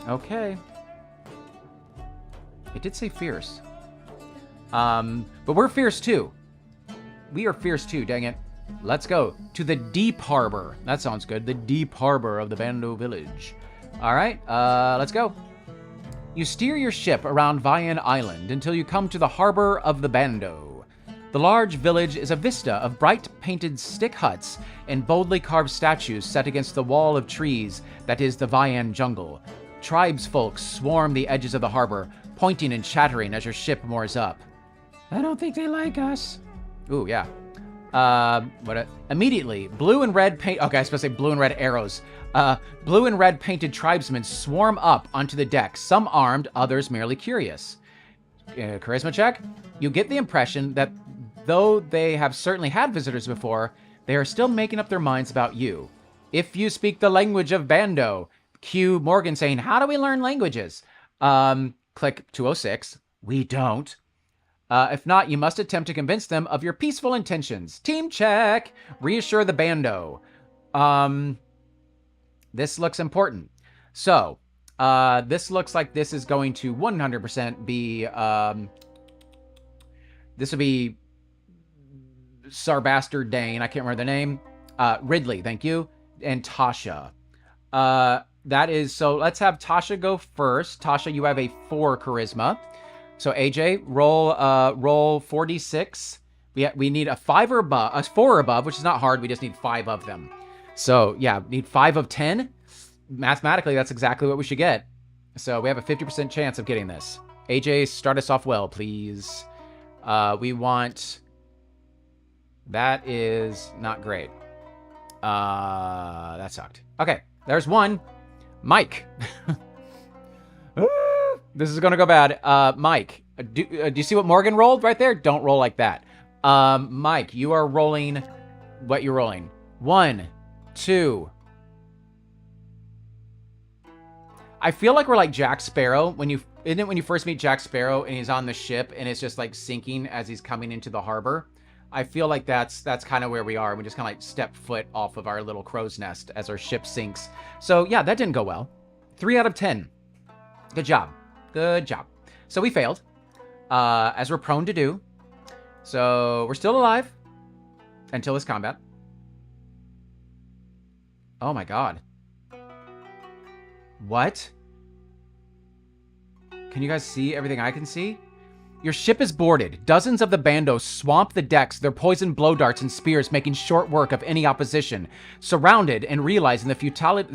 Okay. It did say fierce. But we're fierce too. We are fierce too, dang it. Let's go to the deep harbor. That sounds good. The deep harbor of the Bando village. All right, let's go. You steer your ship around Vian Island until you come to the harbor of the Bando. The large village is a vista of bright painted stick huts and boldly carved statues set against the wall of trees that is the Vian jungle. Tribesfolk swarm the edges of the harbor, pointing and chattering as your ship moors up. I don't think they like us. Ooh, yeah. Immediately, blue and red paint... Okay, I was supposed to say blue and red arrows. Blue and red painted tribesmen swarm up onto the deck, some armed, others merely curious. Charisma check. You get the impression that though they have certainly had visitors before, they are still making up their minds about you. If you speak the language of Bando, cue Morgan saying, how do we learn languages? Click 206. We don't. If not, you must attempt to convince them of your peaceful intentions. Team check. Reassure the Bando. This looks important. So, this looks like this is going to 100% be, this would be Sarbaster Dane. I can't remember the name. Ridley, thank you. And Tasha. That is, so let's have Tasha go first. Tasha, you have a 4 charisma. So AJ, roll 4d6. We need a 5 or above, a 4 or above, which is not hard. We just need 5 of them. So yeah, need 5 of 10. Mathematically, that's exactly what we should get. So we have a 50% chance of getting this. AJ, start us off well, please. We want... That is not great. That sucked. Okay, there's one. Mike. This is going to go bad. Mike, do you see what Morgan rolled right there? Don't roll like that. Mike, you are rolling what you're rolling. 1, 2. I feel like we're like Jack Sparrow when you first meet Jack Sparrow and he's on the ship and it's just like sinking as he's coming into the harbor. I feel like that's kind of where we are. We just kind of like step foot off of our little crow's nest as our ship sinks. So yeah, that didn't go well. 3 out of 10. Good job. Good job. So we failed, as we're prone to do. So we're still alive until this combat. Oh my god. What? Can you guys see everything I can see? Your ship is boarded. Dozens of the Bando swamp the decks, their poisoned blow darts and spears making short work of any opposition. Surrounded and realizing the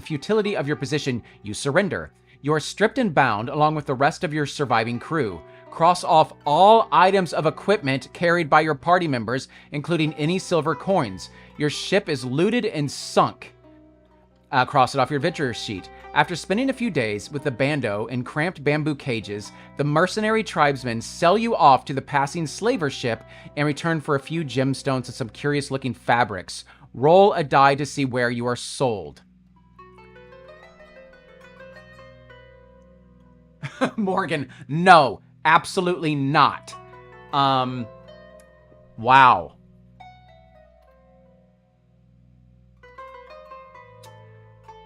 futility of your position, you surrender. You are stripped and bound along with the rest of your surviving crew. Cross off all items of equipment carried by your party members, including any silver coins. Your ship is looted and sunk. Cross it off your adventure sheet. After spending a few days with the bando in cramped bamboo cages, the mercenary tribesmen sell you off to the passing slaver ship in return for a few gemstones and some curious-looking fabrics. Roll a die to see where you are sold. Morgan, no, absolutely not. Wow.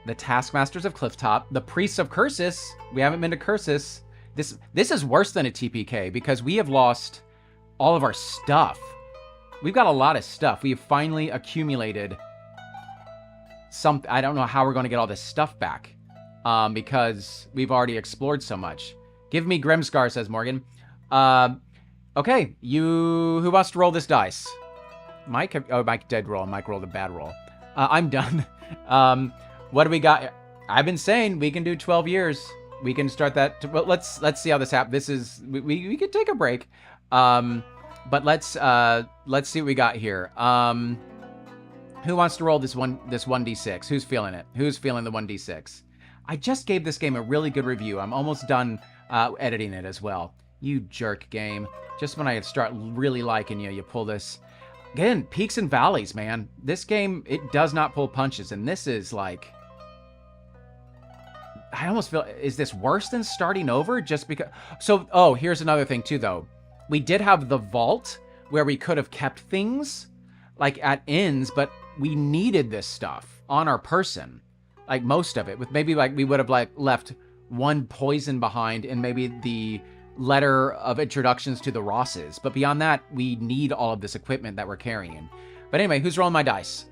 The Taskmasters of Clifftop, the Priests of Cursus. We haven't been to Cursus. This is worse than a TPK because we have lost all of our stuff. We've got a lot of stuff. We have finally accumulated some. I don't know how we're going to get all this stuff back because we've already explored so much. Give me Grimscar, says Morgan. Okay, who wants to roll this dice? Mike? Oh, Mike did roll. Mike rolled a bad roll. I'm done. What do we got? I've been saying we can do 12 years. We can start that. But let's see how this happens. This is we could take a break. But let's see what we got here. Who wants to roll this 1d6? Who's feeling it? Who's feeling the 1d6? I just gave this game a really good review. I'm almost done editing it as well. You jerk game. Just when I start really liking you, you pull this. Again, peaks and valleys, man. This game, it does not pull punches. And this is like... I almost feel... Is this worse than starting over? Just because... So, oh, here's another thing too, though. We did have the vault where we could have kept things, like, at inns, but we needed this stuff on our person. Like, most of it. With maybe, like, we would have, like, left one poison behind and maybe the letter of introductions to the Rosses. But beyond that, we need all of this equipment that we're carrying. But anyway, who's rolling my dice?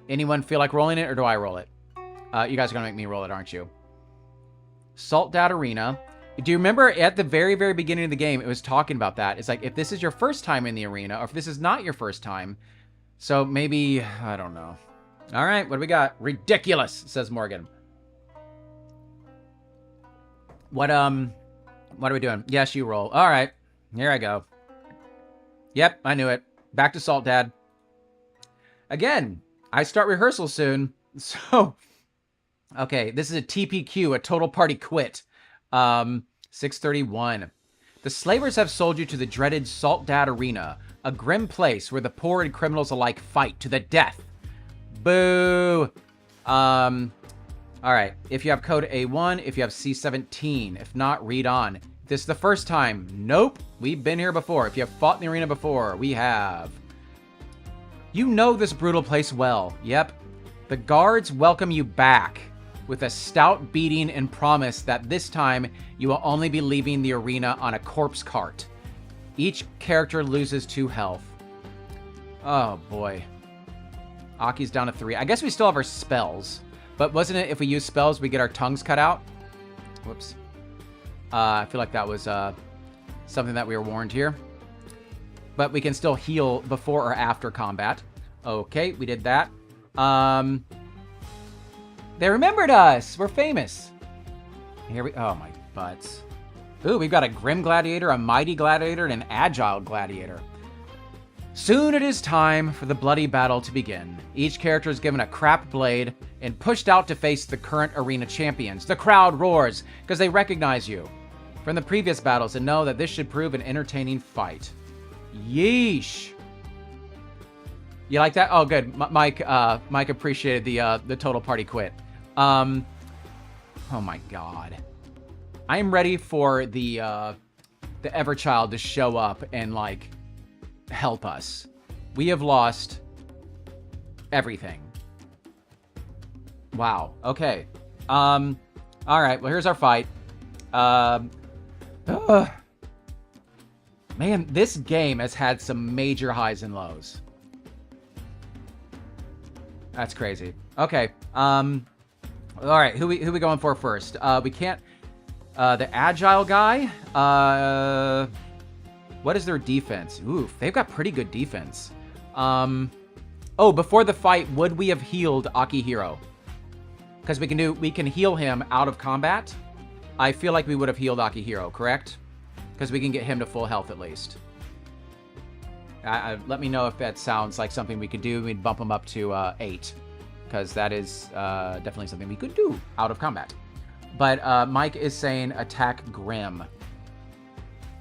Anyone feel like rolling it, or do I roll it? You guys are going to make me roll it, aren't you? Salt Dad Arena. Do you remember at the very, very beginning of the game, it was talking about that? It's like, if this is your first time in the arena, or if this is not your first time, so maybe, I don't know. All right, what do we got? Ridiculous, says Morgan. What are we doing? Yes, you roll. All right, here I go. Yep, I knew it. Back to Salt Dad. Again, I start rehearsal soon, so... Okay, this is a TPQ, a total party quit. 631. The slavers have sold you to the dreaded Salt Dad Arena, a grim place where the poor and criminals alike fight to the death. Boo! Alright, if you have code A1, if you have C17, if not, read on. If this is the first time, nope, we've been here before. If you have fought in the arena before, we have. You know this brutal place well, yep. The guards welcome you back with a stout beating and promise that this time you will only be leaving the arena on a corpse cart. Each character loses 2 health. Oh boy. Aki's down to 3. I guess we still have our spells. But wasn't it if we use spells, we get our tongues cut out? Whoops. I feel like that was something that we were warned here. But we can still heal before or after combat. Okay, we did that. They remembered us. We're famous. Here we... Oh, my butts. Ooh, we've got a Grim Gladiator, a Mighty Gladiator, and an Agile Gladiator. Soon it is time for the bloody battle to begin. Each character is given a crap blade and pushed out to face the current arena champions. The crowd roars because they recognize you from the previous battles and know that this should prove an entertaining fight. Yeesh. You like that? Oh, good. Mike appreciated the total party quit. Oh my God. I am ready for the Everchild to show up and like help us. We have lost everything. Wow. Okay. All right. Well, here's our fight. Man, this game has had some major highs and lows. That's crazy. Okay. All right. Who we going for first? We can't. The Agile guy. What is their defense? Oof, they've got pretty good defense. Oh, before the fight, would we have healed Akihiro? Because we can heal him out of combat. I feel like we would have healed Akihiro, correct? Because we can get him to full health at least. Let me know if that sounds like something we could do. We'd bump him up to 8. because that is definitely something we could do out of combat. But Mike is saying attack Grim.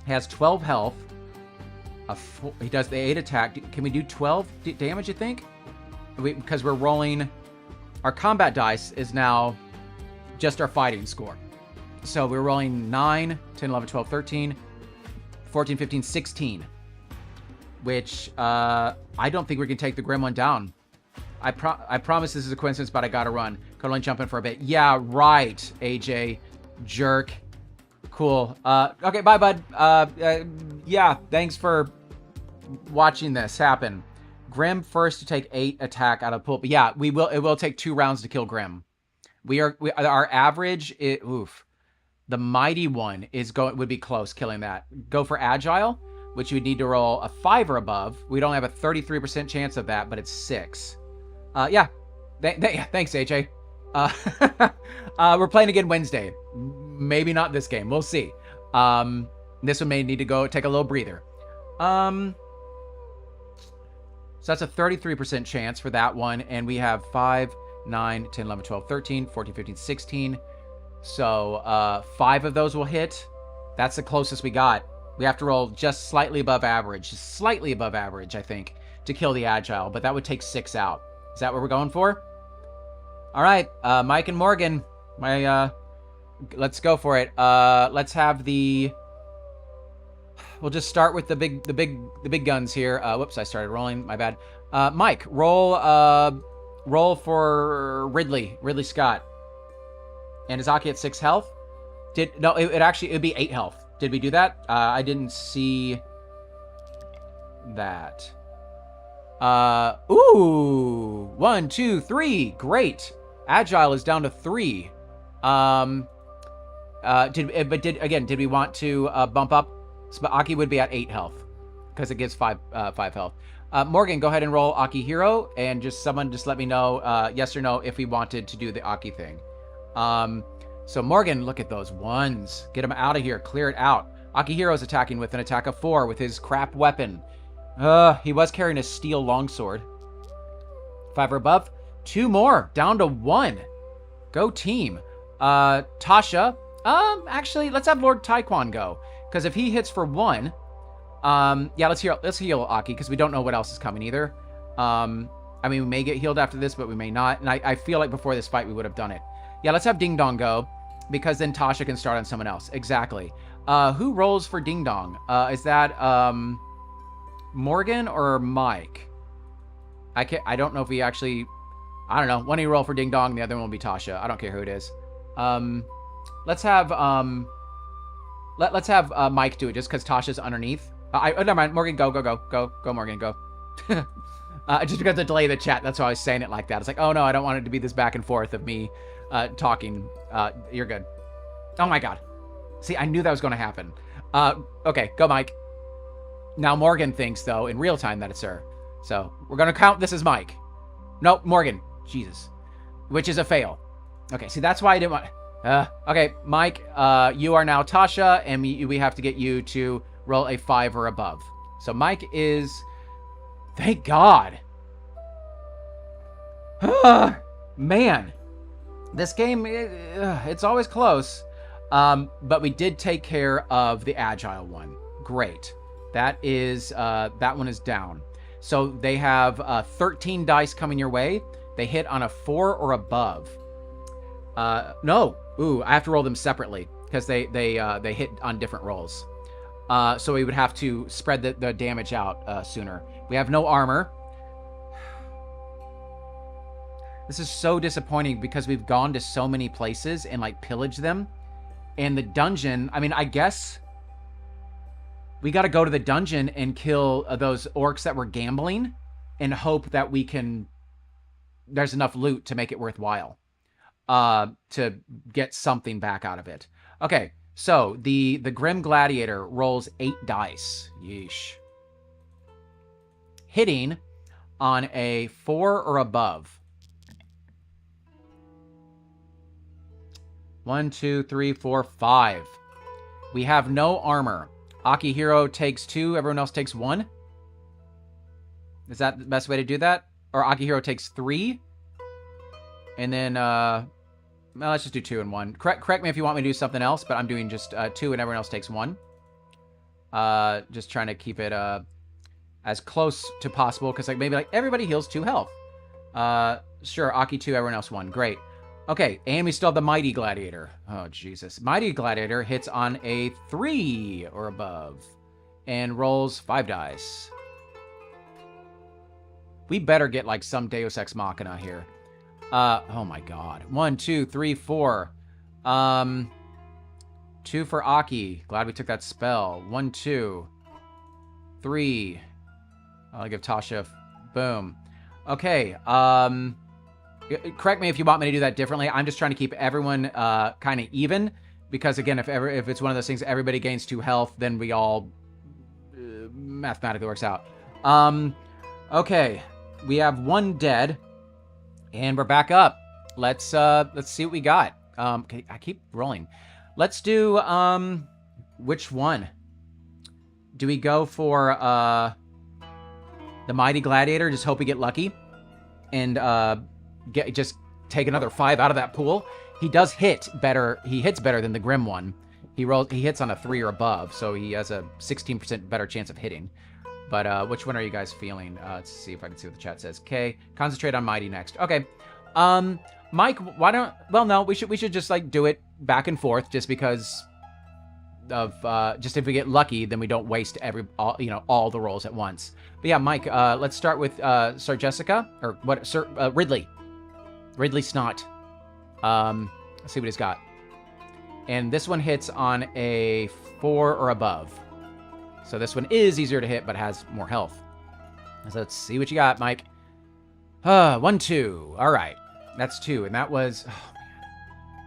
He has 12 health. He does the 8 attack. Can we do 12 damage, you think? Because we're rolling... Our combat dice is now just our fighting score. So we're rolling 9, 10, 11, 12, 13, 14, 15, 16. Which I don't think we can take the Grim one down. I promise this is a coincidence, but I gotta run. Could only jump in for a bit. Yeah, right, AJ. Jerk. Cool. Okay, bye, bud. Yeah, thanks for watching this happen. Grim first to take 8 attack out of the pool. But yeah, it will take 2 rounds to kill Grim. Our average, oof. The mighty one would be close killing that. Go for agile, which you would need to roll a 5 or above. We don't have a 33% chance of that, but it's 6. Yeah. Thanks, AJ. We're playing again Wednesday. Maybe not this game. We'll see. This one may need to go take a little breather. So that's a 33% chance for that one. And we have 5, 9, 10, 11, 12, 13, 14, 15, 16. So 5 of those will hit. That's the closest we got. We have to roll just slightly above average. Just slightly above average, I think, to kill the agile. But that would take 6 out. Is that what we're going for? All right, Mike and Morgan. Let's go for it. Let's have the... We'll just start with the big guns here. Whoops, I started rolling. My bad. Mike, roll for Ridley Scott. And is Aki at 6 health? No, it'd be 8 health. Did we do that? I didn't see that. Ooh, 1, 2, 3. Great. Agile is down to 3. Did we want to bump up? So Aki would be at 8 health because it gives 5 health. Morgan, go ahead and roll Aki Hero, and someone let me know yes or no if we wanted to do the Aki thing. So Morgan, look at those 1s. Get him out of here. Clear it out. Aki Hero is attacking with an attack of 4 with his crap weapon. He was carrying a steel longsword. 5 or above. 2 more. Down to 1. Go team. Tasha. Actually, let's have Lord Taekwon go. Because if he hits for 1, yeah, let's heal Aki, because we don't know what else is coming either. I mean, we may get healed after this, but we may not. And I feel like before this fight, we would have done it. Yeah, let's have Ding Dong go, because then Tasha can start on someone else. Exactly. Who rolls for Ding Dong? Is that Morgan or Mike? I don't know if we actually... I don't know. One of you roll for Ding Dong, the other one will be Tasha. I don't care who it is. Let's have Mike do it just because Tasha's underneath. Never mind. Morgan, go, Morgan, go. Just because of the delay of the chat, that's why I was saying it like that. It's like, oh no, I don't want it to be this back and forth of me talking. You're good. Oh my god. See, I knew that was going to happen. Okay, go, Mike. Now Morgan thinks though in real time that it's her, so we're gonna count this as Mike. Nope, Morgan. Jesus, which is a fail. Okay, see, that's why I didn't want. Okay, Mike, you are now Tasha, and we have to get you to roll a 5 or above. So Mike is... Thank God. Man. This game, it's always close. But we did take care of the agile one. Great. That one is down. So they have 13 dice coming your way. They hit on a 4 or above. No. Ooh, I have to roll them separately because they hit on different rolls. So we would have to spread the damage out sooner. We have no armor. This is so disappointing because we've gone to so many places and like pillaged them. And the dungeon, I mean, I guess we got to go to the dungeon and kill those orcs that were gambling and hope that there's enough loot to make it worthwhile. To get something back out of it. Okay, so the Grim Gladiator rolls 8 dice. Yeesh. Hitting on a 4 or above. 1, 2, 3, 4, 5. We have no armor. Aki Hero takes 2, everyone else takes 1. Is that the best way to do that? Or Aki Hero takes 3? And then, well, let's just do 2 and 1. Correct me if you want me to do something else, but I'm doing just 2 and everyone else takes 1. Just trying to keep it as close to possible, because like maybe like everybody heals 2 health. Sure, Aki 2, everyone else 1. Great. Okay, and we still have the Mighty Gladiator. Oh, Jesus. Mighty Gladiator hits on a 3 or above and rolls 5 dice. We better get like some Deus Ex Machina here. Oh my God. 1, 2, 3, 4. 2 for Aki. Glad we took that spell. 1, 2, 3. I'll give Tasha. Boom. Okay. Correct me if you want me to do that differently. I'm just trying to keep everyone kind of even, because again, if it's one of those things, everybody gains 2 health, then we all mathematically works out. Okay, we have 1 dead, and we're back up. Let's see what we got. Okay, I keep rolling. Let's do which one? Do we go for the Mighty Gladiator? Just hope we get lucky, and just take another 5 out of that pool. He does hit better. He hits better than the Grim one. He hits on a 3 or above, so he has a 16% better chance of hitting. But which one are you guys feeling? Let's see if I can see what the chat says. Okay, concentrate on Mighty next. Okay, Mike, why don't? Well, no, we should just like do it back and forth, just because of just if we get lucky, then we don't waste all the rolls at once. But yeah, Mike, let's start with Sir Jessica, or what? Sir Ridley. Ridley Snot. Let's see what he's got. And this one hits on a 4 or above. So this one is easier to hit, but has more health. So let's see what you got, Mike. 1, 2. All right. That's 2. And that was... Oh, man.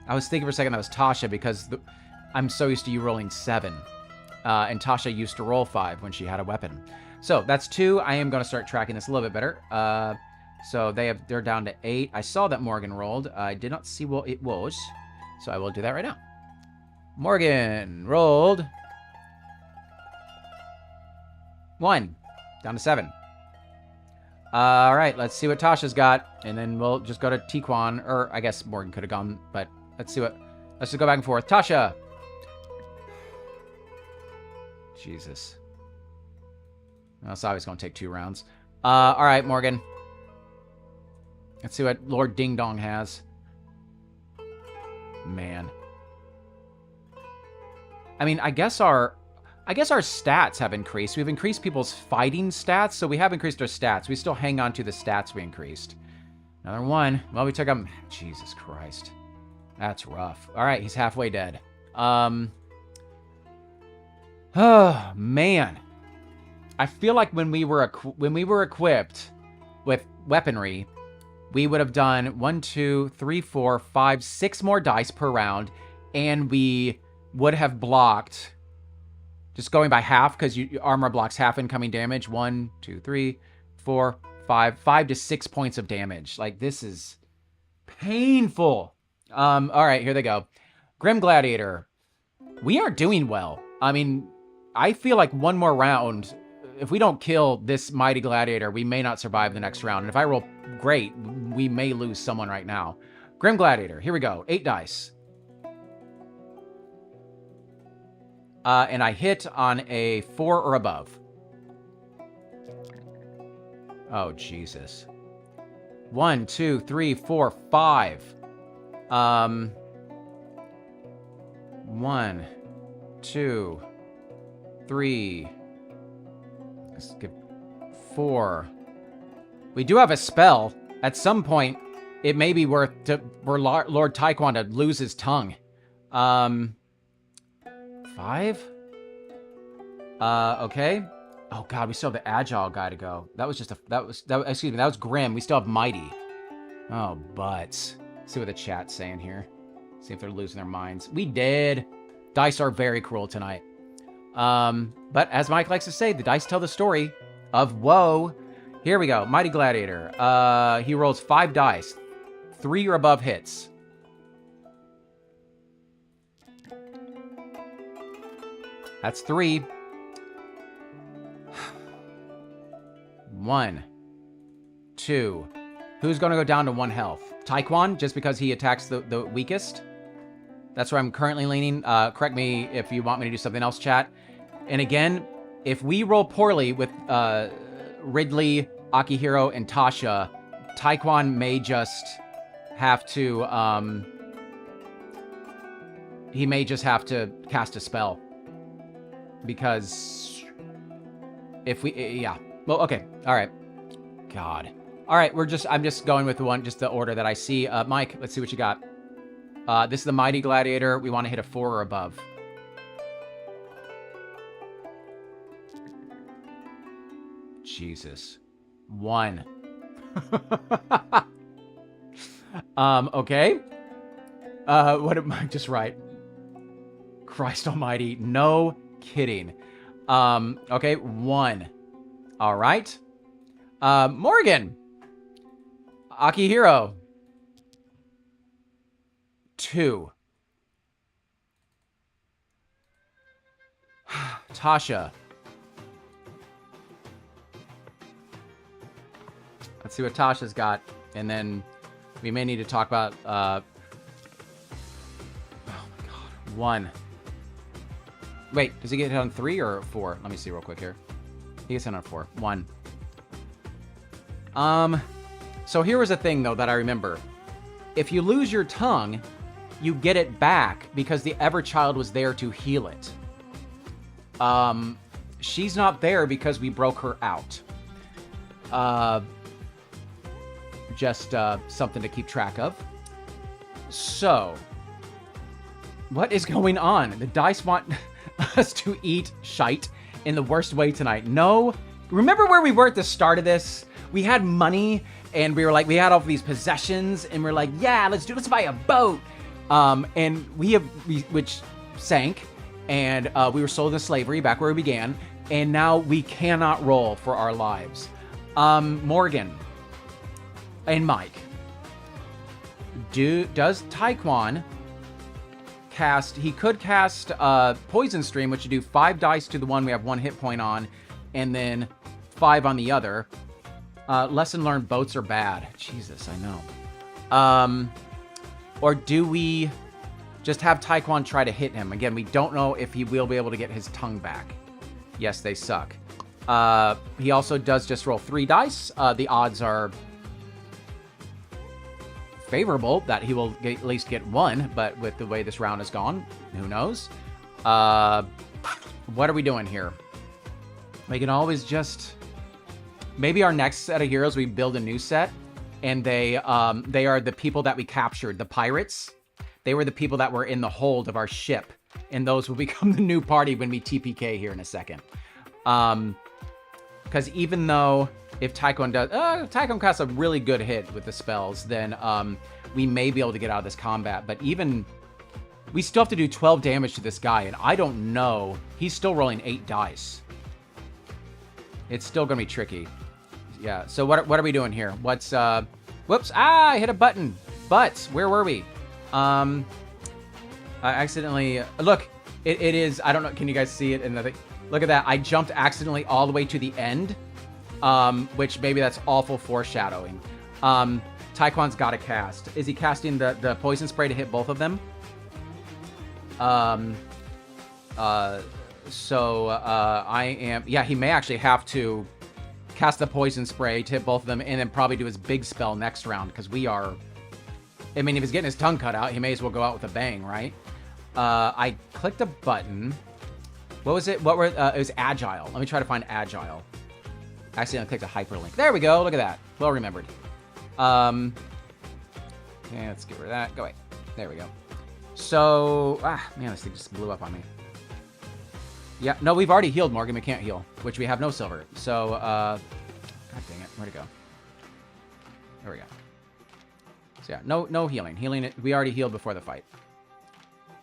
I was thinking for a second that was Tasha, because I'm so used to you rolling 7. And Tasha used to roll 5 when she had a weapon. So that's 2. I am going to start tracking this a little bit better. So they're down to 8. I saw that Morgan rolled. I did not see what it was, so I will do that right now. Morgan rolled 1, down to 7. All right, let's see what Tasha's got, and then we'll just go to Tiquan, or I guess Morgan could have gone, but let's see what. Let's just go back and forth. Tasha. Jesus. Well, it's always going to take 2 rounds. All right, Morgan. Let's see what Lord Ding Dong has. Man. I mean, I guess our stats have increased. We've increased people's fighting stats, so we have increased our stats. We still hang on to the stats we increased. Another 1. Well, we took him. Jesus Christ. That's rough. All right, he's halfway dead. Oh, man. I feel like when we were equipped with weaponry, we would have done 1, 2, 3, 4, 5, 6 more dice per round, and we would have blocked, just going by half, because your armor blocks half incoming damage. 1, 2, 3, 4, 5 to 6 points of damage. Like, this is painful. All right, here they go. Grim Gladiator. We aren't doing well. I mean, I feel like 1 more round, if we don't kill this Mighty Gladiator, we may not survive the next round. And if I roll great, we may lose someone right now. Grim Gladiator, here we go. 8 dice. And I hit on a 4 or above. Oh, Jesus. 1, 2, 3, 4, 5. 1, 2, 3. Let's give 4. We do have a spell. At some point, it may be worth for Lord Taekwon to lose his tongue. 5? Okay. Oh God, we still have the Agile guy to go. That was Grim. We still have Mighty. Oh, butts. See what the chat's saying here. See if they're losing their minds. We did. Dice are very cruel tonight. But as Mike likes to say, the dice tell the story of woe. Here we go. Mighty Gladiator. He rolls 5 dice. 3 or above hits. That's 3. 1, 2. Who's going to go down to 1 health? Taekwon, just because he attacks the weakest. That's where I'm currently leaning. Correct me if you want me to do something else, chat. And again, if we roll poorly with Ridley, Akihiro, and Tasha, Taekwon may just have to... he may just have to cast a spell. Because... if we... yeah. Well, okay. All right. God. All right, I'm just going with just the order that I see. Mike, let's see what you got. This is the Mighty Gladiator. We want to hit a 4 or above. Jesus. 1. Okay. What am I just right? Christ almighty. No kidding. Okay, 1. All right. Morgan. Akihiro. 2. Tasha. Let's see what Tasha's got. And then we may need to talk about... oh my god. 1. Wait, does he get hit on 3 or 4? Let me see real quick here. He gets hit on 4. 1. So here was a thing, though, that I remember. If you lose your tongue, you get it back because the Everchild was there to heal it. She's not there because we broke her out. Just something to keep track of. So, what is going on? The dice want us to eat shite in the worst way tonight. No. Remember where we were at the start of this? We had money, and we were like, we had all of these possessions, and we're like, yeah, let's buy a boat. And which sank, and we were sold into slavery back where we began, and now we cannot roll for our lives. Morgan and Mike, does Taekwon cast? He could cast Poison Stream, which would do 5 dice to the one we have 1 hit point on, and then 5 on the other. Lesson learned: boats are bad. Jesus, I know. Or do we just have Taekwon try to hit him? Again, we don't know if he will be able to get his tongue back. Yes, they suck. He also does just roll 3 dice. The odds are favorable that he will at least get 1, but with the way this round has gone, who knows? What are we doing here? We can always just... Maybe our next set of heroes, we build a new set, and they are the people that we captured, the pirates. They were the people that were in the hold of our ship, and those will become the new party when we TPK here in a second. Because even though if Taekwon does... Taekwon casts a really good hit with the spells, then we may be able to get out of this combat. But even... We still have to do 12 damage to this guy, and I don't know. He's still rolling 8 dice. It's still going to be tricky. Yeah, so what are we doing here? What's... Whoops! I hit a button! But, where were we? I accidentally... Look, it is... I don't know, can you guys see it? Look at that. I jumped accidentally all the way to the end. Which maybe that's awful foreshadowing. Taekwon's got to cast. Is he casting the poison spray to hit both of them? I am... Yeah, he may actually have to cast the poison spray to hit both of them and then probably do his big spell next round because we are... I mean, if he's getting his tongue cut out, he may as well go out with a bang, right? I clicked a button. What was it? It was Agile. Let me try to find Agile. Accidentally clicked a hyperlink. There we go. Look at that. Well remembered. Okay, let's get rid of that. Go away. There we go. So, man, this thing just blew up on me. Yeah, no, we've already healed, Morgan. We can't heal, which we have no silver. So, God dang it. Where'd it go? There we go. So, yeah, no healing. Healing, we already healed before the fight.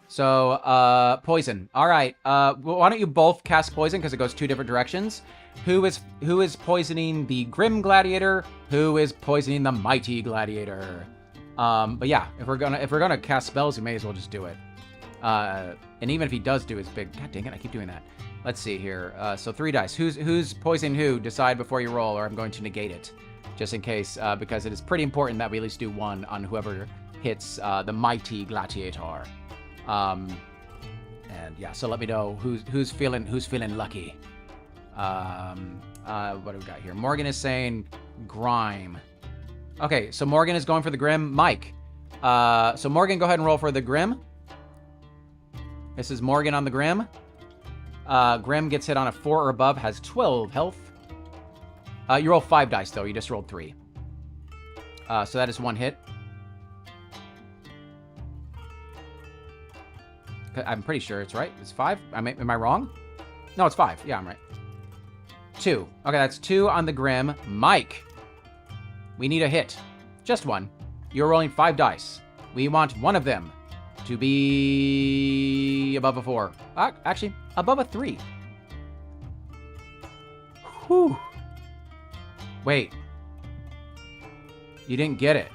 So, poison. All right. Why don't you both cast poison because it goes 2 different directions? Who is poisoning the Grim Gladiator? Who is poisoning the Mighty Gladiator? But yeah, if we're gonna cast spells, we may as well just do it. And even if he does do his big... God dang it, I keep doing that. Let's see here. So 3 dice. Who's poisoning who? Decide before you roll, or I'm going to negate it. just in case, because it is pretty important that we at least do one on whoever hits the mighty gladiator. And yeah, so let me know who's feeling lucky. What do we got here? Morgan is saying Grime. Okay, so Morgan is going for the Grim. Mike. So Morgan, go ahead and roll for the Grim. This is Morgan on the Grim. Grim gets hit on a 4 or above, has 12 health. You roll 5 dice, though. You just rolled 3. So that is 1 hit. I'm pretty sure it's right. It's 5? Am I wrong? No, it's 5. Yeah, I'm right. 2. Okay, that's 2 on the Grim. Mike. We need a hit. Just 1. You're rolling 5 dice. We want one of them to be above a 4. Actually, above a 3. Whew. Wait. You didn't get it.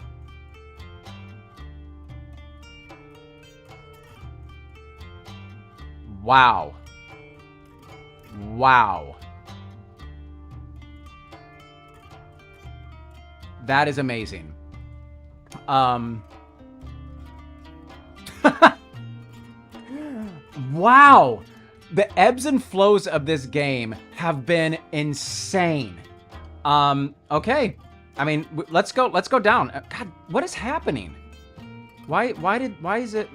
Wow. Wow. That is amazing. Wow. The ebbs and flows of this game have been insane. Okay. I mean, let's go down. God, what is happening? Why is it...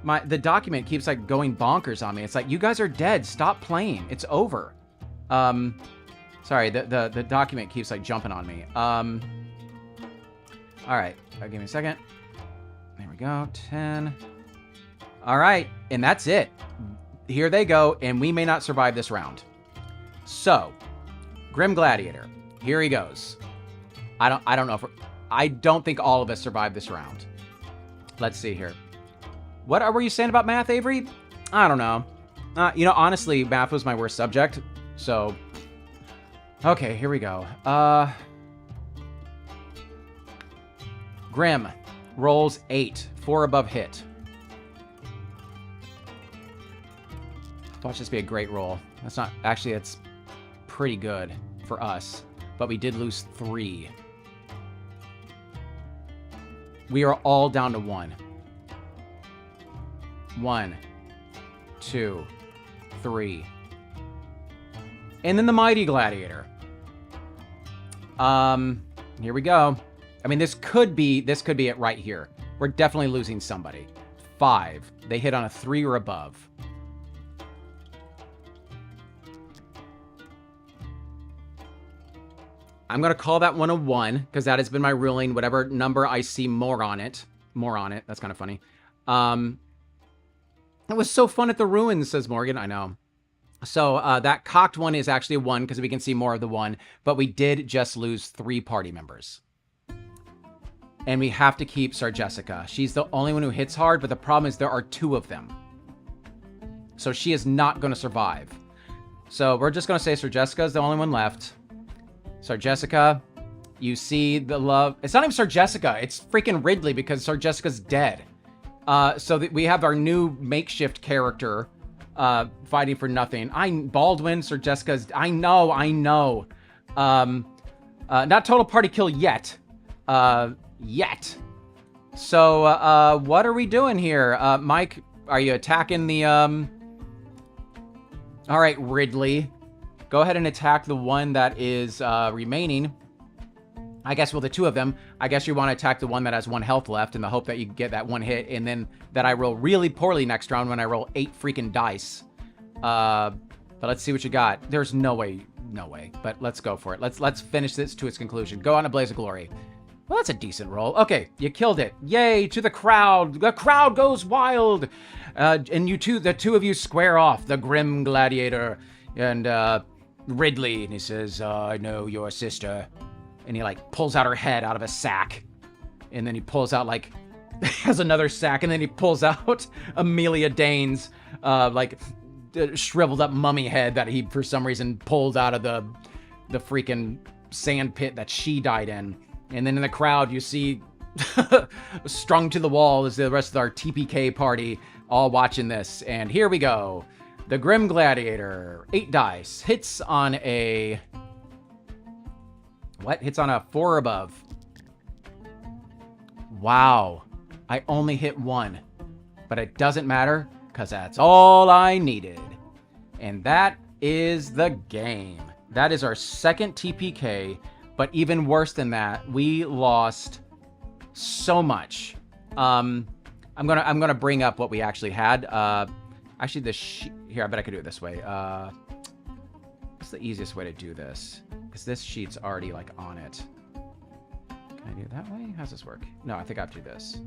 The document keeps like going bonkers on me. It's like, you guys are dead. Stop playing. It's over. Sorry, the document keeps like jumping on me. All right, give me a second. There we go. 10. All right, and that's it. Here they go, and we may not survive this round. So, Grim Gladiator. Here he goes. I don't know if I don't think all of us survive this round. Let's see here. What were you saying about math, Avery? I don't know. You know, honestly, math was my worst subject. So, okay, here we go. Grim rolls 8, 4 above hit. Watch this be a great roll. That's not actually. It's pretty good for us, but we did lose 3. We are all down to 1. 1, 2, 3. And then the Mighty Gladiator. Here we go. I mean, this could be it right here. We're definitely losing somebody. 5. They hit on a 3 or above. I'm going to call that one a 1, because that has been my ruling. Whatever number I see more on it. That's kind of funny. It was so fun at the ruins, says Morgan. I know. So that cocked one is actually a 1, because we can see more of the 1. But we did just lose 3 party members. And we have to keep Sarjessica. She's the only one who hits hard, but the problem is there are 2 of them. So she is not going to survive. So we're just going to say Sarjessica is the only one left. Sarjessica, you see the love. It's not even Sarjessica. It's freaking Ridley, because Sarjessica's dead. So we have our new makeshift character fighting for nothing. Baldwin, Sarjessica's... I know. Not total party kill yet. Yet. So, what are we doing here? Mike, are you attacking the... All right, Ridley. Go ahead and attack the one that is remaining. I guess, well, the 2 of them. I guess you want to attack the one that has 1 health left in the hope that you get that 1 hit, and then that I roll really poorly next round when I roll 8 freaking dice. But let's see what you got. There's no way. But let's go for it. Let's finish this to its conclusion. Go on a blaze of glory. Well, that's a decent roll. Okay, you killed it. Yay to the crowd. The crowd goes wild. And the 2 of you square off. The Grim Gladiator and Ridley. And he says, I know your sister. And he, like, pulls out her head out of a sack. And then he pulls out, like, has another sack. And then he pulls out Amelia Dane's, shriveled up mummy head that he, for some reason, pulled out of the freaking sand pit that she died in. And then in the crowd, you see, strung to the wall is the rest of our TPK party all watching this. And here we go. The Grim Gladiator, 8 dice, hits on a What? Hits on a 4 or above. Wow. I only hit 1. But it doesn't matter, because that's all I needed. And that is the game. That is our second TPK. But even worse than that, we lost so much. I'm gonna bring up what we actually had. Actually, this here, I bet I could do it this way. What's the easiest way to do this? Because this sheet's already like on it. Can I do it that way? How's this work? No, I think I have to do this.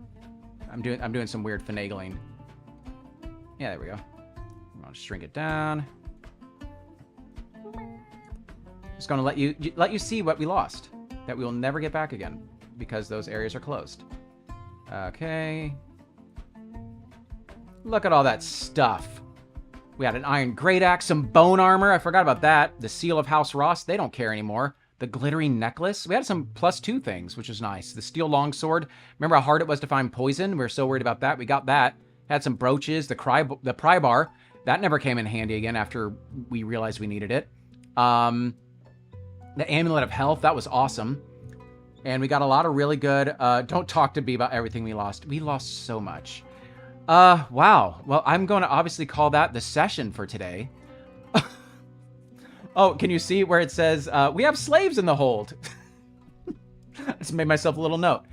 I'm doing some weird finagling. Yeah, there we go. I'm gonna shrink it down. Just gonna let you see what we lost, that we will never get back again because those areas are closed. Okay. Look at all that stuff. We had an iron great axe, some bone armor. I forgot about that. The seal of House Ross. They don't care anymore. The glittering necklace. We had some +2 things, which was nice. The steel longsword. Remember how hard it was to find poison? We were so worried about that. We got that. Had some brooches. The pry bar. That never came in handy again after we realized we needed it. The amulet of health. That was awesome. And we got a lot of really good... don't talk to me about everything we lost. We lost so much. Wow. Well, I'm going to obviously call that the session for today. Oh, can you see where it says, we have slaves in the hold? I just made myself a little note.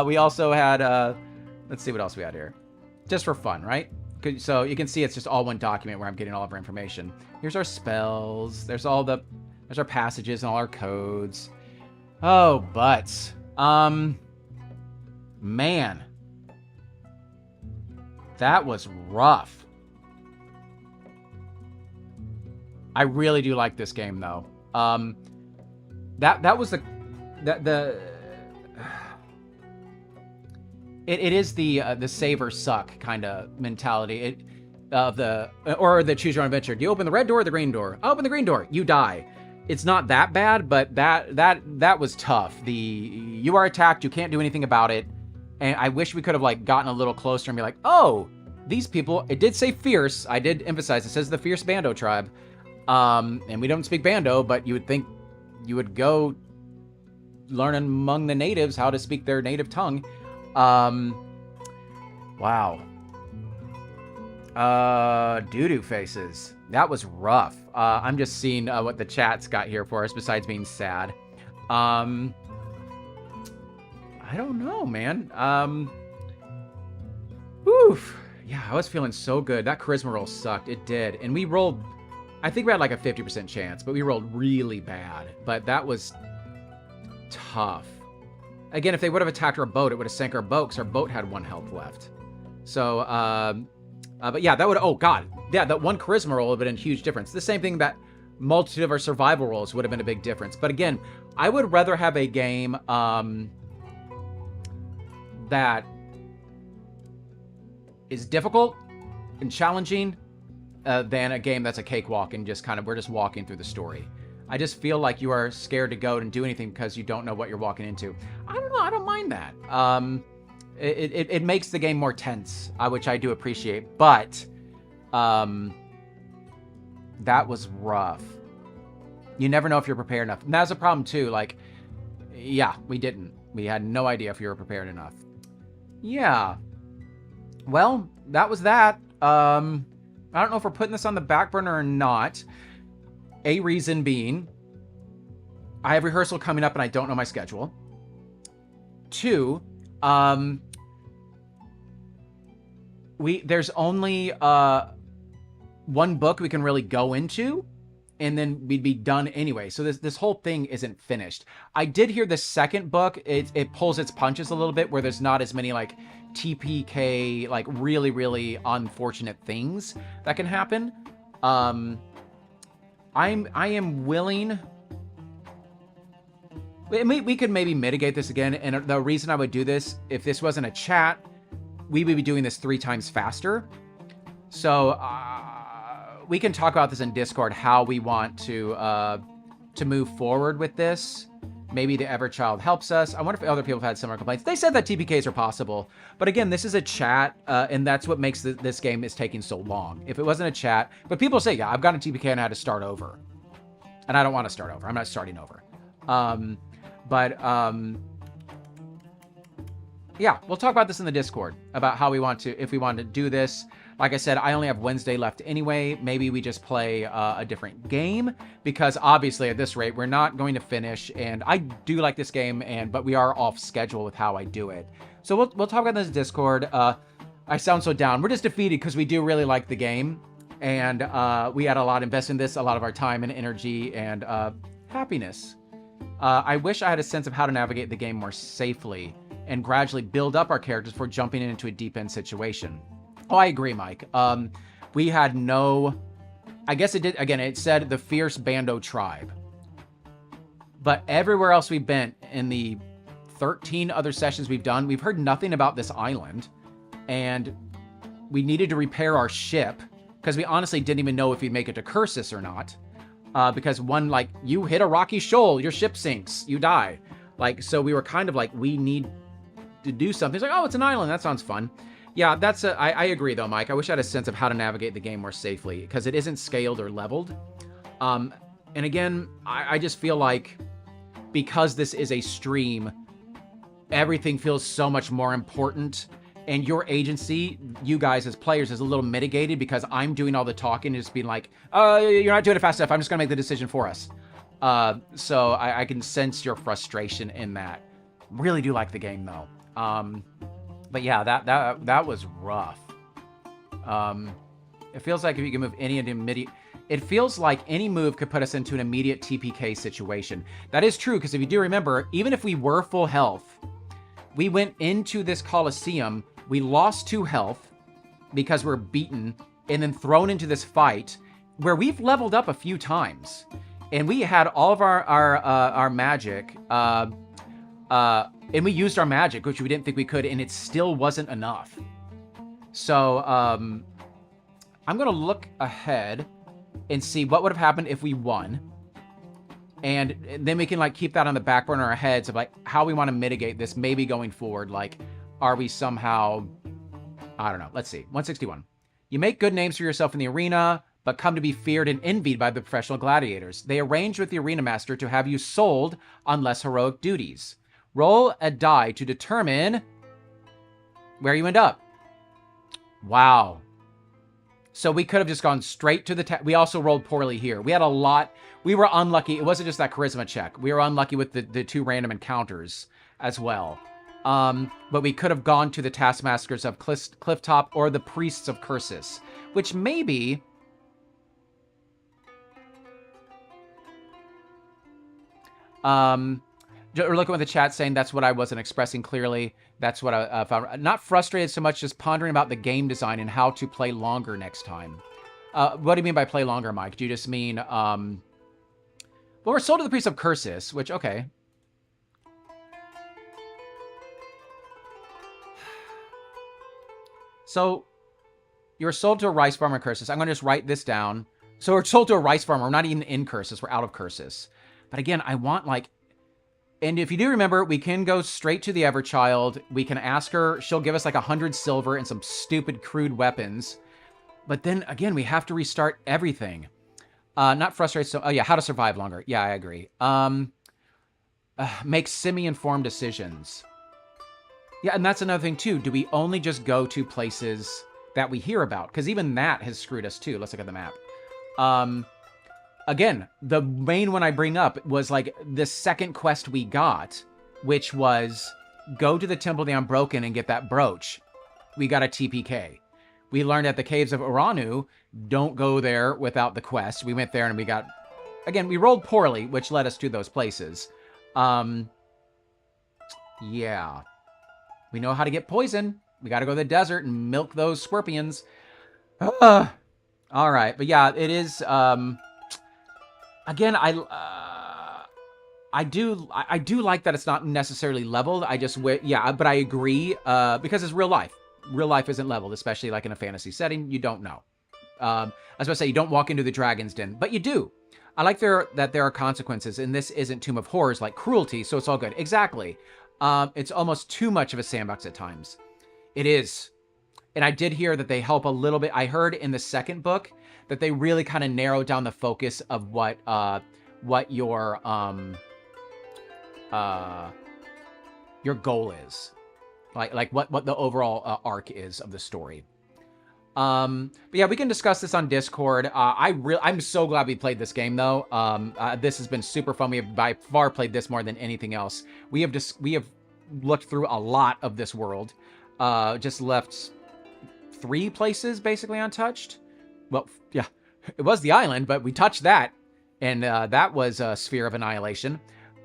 We also had, let's see what else we had here. Just for fun, right? So you can see it's just all one document where I'm getting all of our information. Here's our spells. There's our passages and all our codes. Oh, butts. Man. That was rough. I really do like this game, though. That was it is the save or suck kind of mentality. Or the choose your own adventure. Do you open the red door or the green door? I open the green door. You die. It's not that bad, but that was tough. You are attacked. You can't do anything about it. And I wish we could have like gotten a little closer and be like, oh, these people, it did say fierce. I did emphasize, it says the fierce Bando tribe. And we don't speak Bando, but you would think you would go learn among the natives how to speak their native tongue. Wow. Doo-doo faces. That was rough. I'm just seeing what the chat's got here for us besides being sad. I don't know, man. Oof. Yeah, I was feeling so good. That charisma roll sucked. It did. And we rolled, I think we had like a 50% chance, but we rolled really bad. But that was tough. Again, if they would have attacked our boat, it would have sank our boat because our boat had 1 health left. So, but yeah, that would, oh God. Yeah, that 1 charisma roll would have been a huge difference. The same thing that multitude of our survival rolls would have been a big difference. But again, I would rather have a game, that is difficult and challenging than a game that's a cakewalk and just kind of, we're just walking through the story. I just feel like you are scared to go and do anything because you don't know what you're walking into. I don't know. I don't mind that. It makes the game more tense, which I do appreciate. But that was rough. You never know if you're prepared enough. And that's a problem too. Like, yeah, we didn't. We had no idea if you were prepared enough. Yeah. Well, that was that. I don't know if we're putting this on the back burner or not. A reason being, I have rehearsal coming up and I don't know my schedule. 2, there's only 1 book we can really go into, and then we'd be done anyway. So this whole thing isn't finished. I did hear the second book, it pulls its punches a little bit, where there's not as many like TPK, like really, really unfortunate things that can happen. I am willing. We could maybe mitigate this again, and the reason I would do this, if this wasn't a chat, we would be doing this 3 times faster. So we can talk about this in Discord, how we want to move forward with this. Maybe the Everchild helps us. I wonder if other people have had similar complaints. They said that TPKs are possible. But again, this is a chat, and that's what makes this game is taking so long. If it wasn't a chat... But people say, yeah, I've got a TPK and I had to start over. And I don't want to start over. I'm not starting over. But yeah, we'll talk about this in the Discord about how we want to, if we want to do this. Like I said, I only have Wednesday left anyway. Maybe we just play a different game, because obviously at this rate, we're not going to finish. And I do like this game, but we are off schedule with how I do it. So we'll talk about this in Discord. I sound so down. We're just defeated because we do really like the game. And we had a lot invested in this, a lot of our time and energy and happiness. I wish I had a sense of how to navigate the game more safely and gradually build up our characters before jumping into a deep end situation. Oh, I agree, Mike. We had no, I guess it did, again, it said the fierce Bando tribe. But everywhere else we've been in the 13 other sessions we've done, we've heard nothing about this island. And we needed to repair our ship because we honestly didn't even know if we'd make it to Cursus or not. Because one, like, you hit a rocky shoal, your ship sinks, you die. Like, so we were kind of like, we need to do something. It's like, oh, it's an island. That sounds fun. Yeah, that's I agree though, Mike. I wish I had a sense of how to navigate the game more safely because it isn't scaled or leveled. And again, I just feel like because this is a stream, everything feels so much more important. And your agency, you guys as players, is a little mitigated because I'm doing all the talking and just being like, you're not doing it fast enough. I'm just going to make the decision for us. So I can sense your frustration in that. Really do like the game though. But yeah, that was rough. It feels like if you can move any immediate, it feels like any move could put us into an immediate TPK situation. That is true, because if you do remember, even if we were full health, we went into this Coliseum, we lost 2 health because we're beaten, and then thrown into this fight where we've leveled up a few times, and we had all of our magic. And we used our magic, which we didn't think we could, and it still wasn't enough. So, I'm going to look ahead and see what would have happened if we won. And then we can, like, keep that on the back burner of our heads of, like, how we want to mitigate this maybe going forward. Like, are we somehow... I don't know. Let's see. 161. You make good names for yourself in the arena, but come to be feared and envied by the professional gladiators. They arrange with the arena master to have you sold on less heroic duties. Roll a die to determine where you end up. Wow. So we could have just gone straight to the... We also rolled poorly here. We had a lot... We were unlucky. It wasn't just that charisma check. We were unlucky with the 2 random encounters as well. But we could have gone to the Taskmasters of Clifftop or the Priests of Cursus, which maybe... We're looking at the chat saying that's what I wasn't expressing clearly. That's what I found. Not frustrated so much, just pondering about the game design and how to play longer next time. What do you mean by play longer, Mike? Do you just mean... Well, we're sold to the Priest of Cursus, which, okay. So, you're sold to a rice farmer in Cursus. I'm going to just write this down. So we're sold to a rice farmer. We're not even in Cursus. We're out of Cursus. But again, I want, like... And if you do remember, we can go straight to the Everchild. We can ask her. She'll give us like 100 silver and some stupid, crude weapons. But then, again, we have to restart everything. Not frustrated. So, oh, yeah, how to survive longer. Yeah, I agree. Make semi-informed decisions. Yeah, and that's another thing, too. Do we only just go to places that we hear about? Because even that has screwed us, too. Let's look at the map. Again, the main one I bring up was like the second quest we got, which was go to the Temple of the Unbroken and get that brooch. We got a TPK. We learned at the Caves of Uranu, don't go there without the quest. We went there and we got... Again, we rolled poorly, which led us to those places. Yeah. We know how to get poison. We got to go to the desert and milk those scorpions. All right. But yeah, it is... Again, I do like that it's not necessarily leveled. Yeah, but I agree because it's real life. Real life isn't leveled, especially like in a fantasy setting. You don't know. I was about to say you don't walk into the Dragon's Den, but you do. I like that there are consequences, and this isn't Tomb of Horrors like cruelty, so it's all good. Exactly. It's almost too much of a sandbox at times. It is. And I did hear that they help a little bit. I heard in the second book that they really kind of narrowed down the focus of what your goal is. Like what the overall arc is of the story. But yeah, we can discuss this on Discord. I'm so glad we played this game though. This has been super fun. We have by far played this more than anything else. We have looked through a lot of this world. Just left 3 places basically untouched. Well, yeah, it was the island, but we touched that, and that was a Sphere of Annihilation.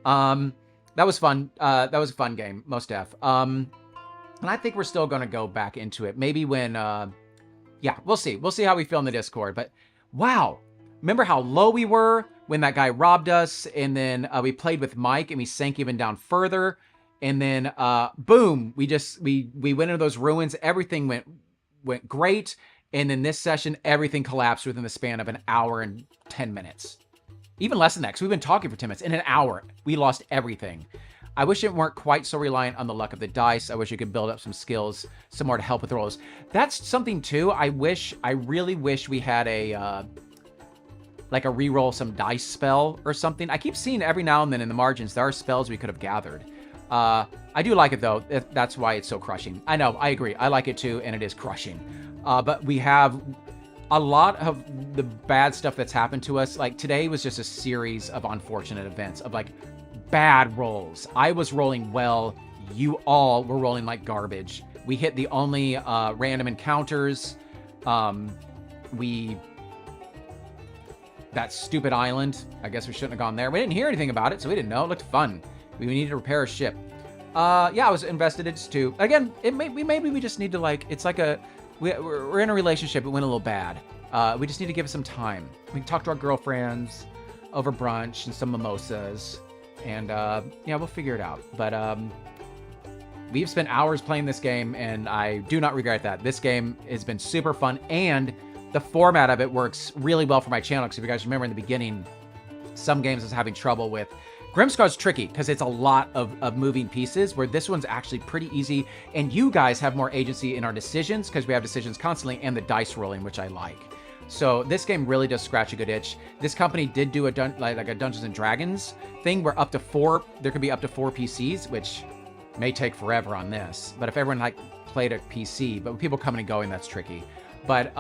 That was fun. That was a fun game, most def. And I think we're still going to go back into it. Maybe when, yeah, we'll see. We'll see how we feel in the Discord. But wow, remember how low we were when that guy robbed us? And then we played with Mike and we sank even down further. And then, boom, we went into those ruins. Everything went great. And then this session, everything collapsed within the span of an hour and 10 minutes. Even less than that, because we've been talking for 10 minutes. In an hour, we lost everything. I wish it weren't quite so reliant on the luck of the dice. I wish you could build up some skills, some more to help with rolls. That's something too. I really wish we had like a reroll some dice spell or something. I keep seeing every now and then in the margins, there are spells we could have gathered. I do like it though. That's why it's so crushing. I know, I agree. I like it too, and it is crushing. But we have a lot of the bad stuff that's happened to us. Like today was just a series of unfortunate events of like bad rolls. I was rolling well. You all were rolling like garbage. We hit the only random encounters. That stupid island. I guess we shouldn't have gone there. We didn't hear anything about it, so we didn't know. It looked fun. We needed to repair a ship. Yeah, I was invested in it too. Again, maybe we just need to like. It's like we're in a relationship. It went a little bad. We just need to give it some time. We can talk to our girlfriends over brunch and some mimosas. And, yeah, we'll figure it out. But, we've spent hours playing this game, and I do not regret that. This game has been super fun, and the format of it works really well for my channel. Because if you guys remember in the beginning, some games I was having trouble with. Grimscar's tricky, because it's a lot of moving pieces, where this one's actually pretty easy. And you guys have more agency in our decisions, because we have decisions constantly, and the dice rolling, which I like. So this game really does scratch a good itch. This company did do like a Dungeons and Dragons thing where there could be up to 4 PCs, which may take forever on this. But if everyone like played a PC, but with people coming and going, that's tricky. But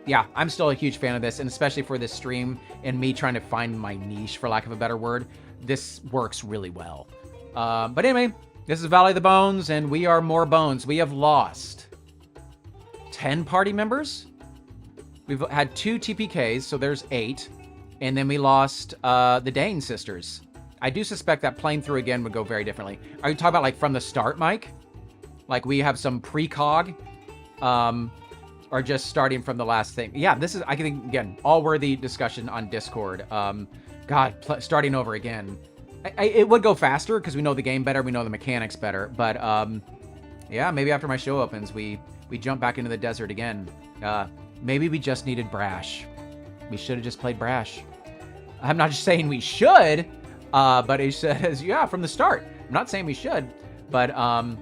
yeah, I'm still a huge fan of this, and especially for this stream and me trying to find my niche, for lack of a better word, this works really well. But anyway, this is Valley of the Bones, and we are more bones. We have lost 10 party members. We've had 2 TPKs, so there's 8. And then we lost the Dane sisters. I do suspect that playing through again would go very differently. Are you talking about like from the start, Mike? Like we have some precog? Or just starting from the last thing? Yeah, this is, I think, again, all worthy discussion on Discord. God, starting over again. It would go faster because we know the game better, we know the mechanics better. But yeah, maybe after my show opens, we jump back into the desert again. Maybe we just needed Brash. We should have just played Brash. I'm not just saying we should, but it says, yeah, from the start. I'm not saying we should, but I'm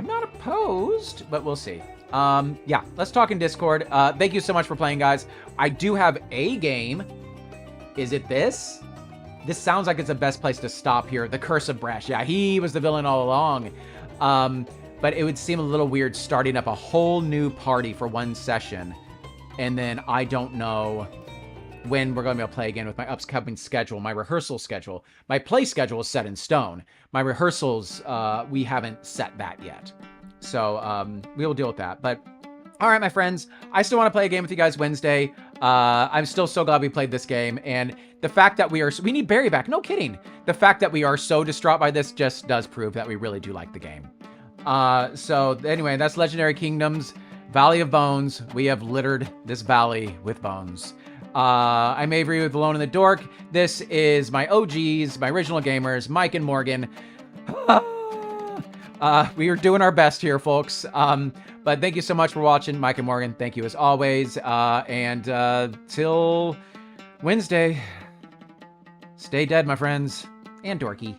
not opposed, but we'll see. Yeah, let's talk in Discord. Thank you so much for playing, guys. I do have a game. Is it this? This sounds like it's the best place to stop here. The Curse of Brash. Yeah, he was the villain all along. But it would seem a little weird starting up a whole new party for one session. And then I don't know when we're going to be able to play again with my upcoming schedule, my rehearsal schedule. My play schedule is set in stone. My rehearsals, we haven't set that yet. So we will deal with that. But all right, my friends, I still want to play a game with you guys Wednesday. I'm still so glad we played this game. And the fact that we need Barry back. No kidding. The fact that we are so distraught by this just does prove that we really do like the game. So anyway, that's Legendary Kingdoms, Valley of Bones. We have littered this valley with bones. I'm Avery with Alone in the Dork. This is my OGs, my original gamers, Mike and Morgan. We are doing our best here, folks. But thank you so much for watching, Mike and Morgan. Thank you as always. And till Wednesday, stay dead, my friends, and dorky.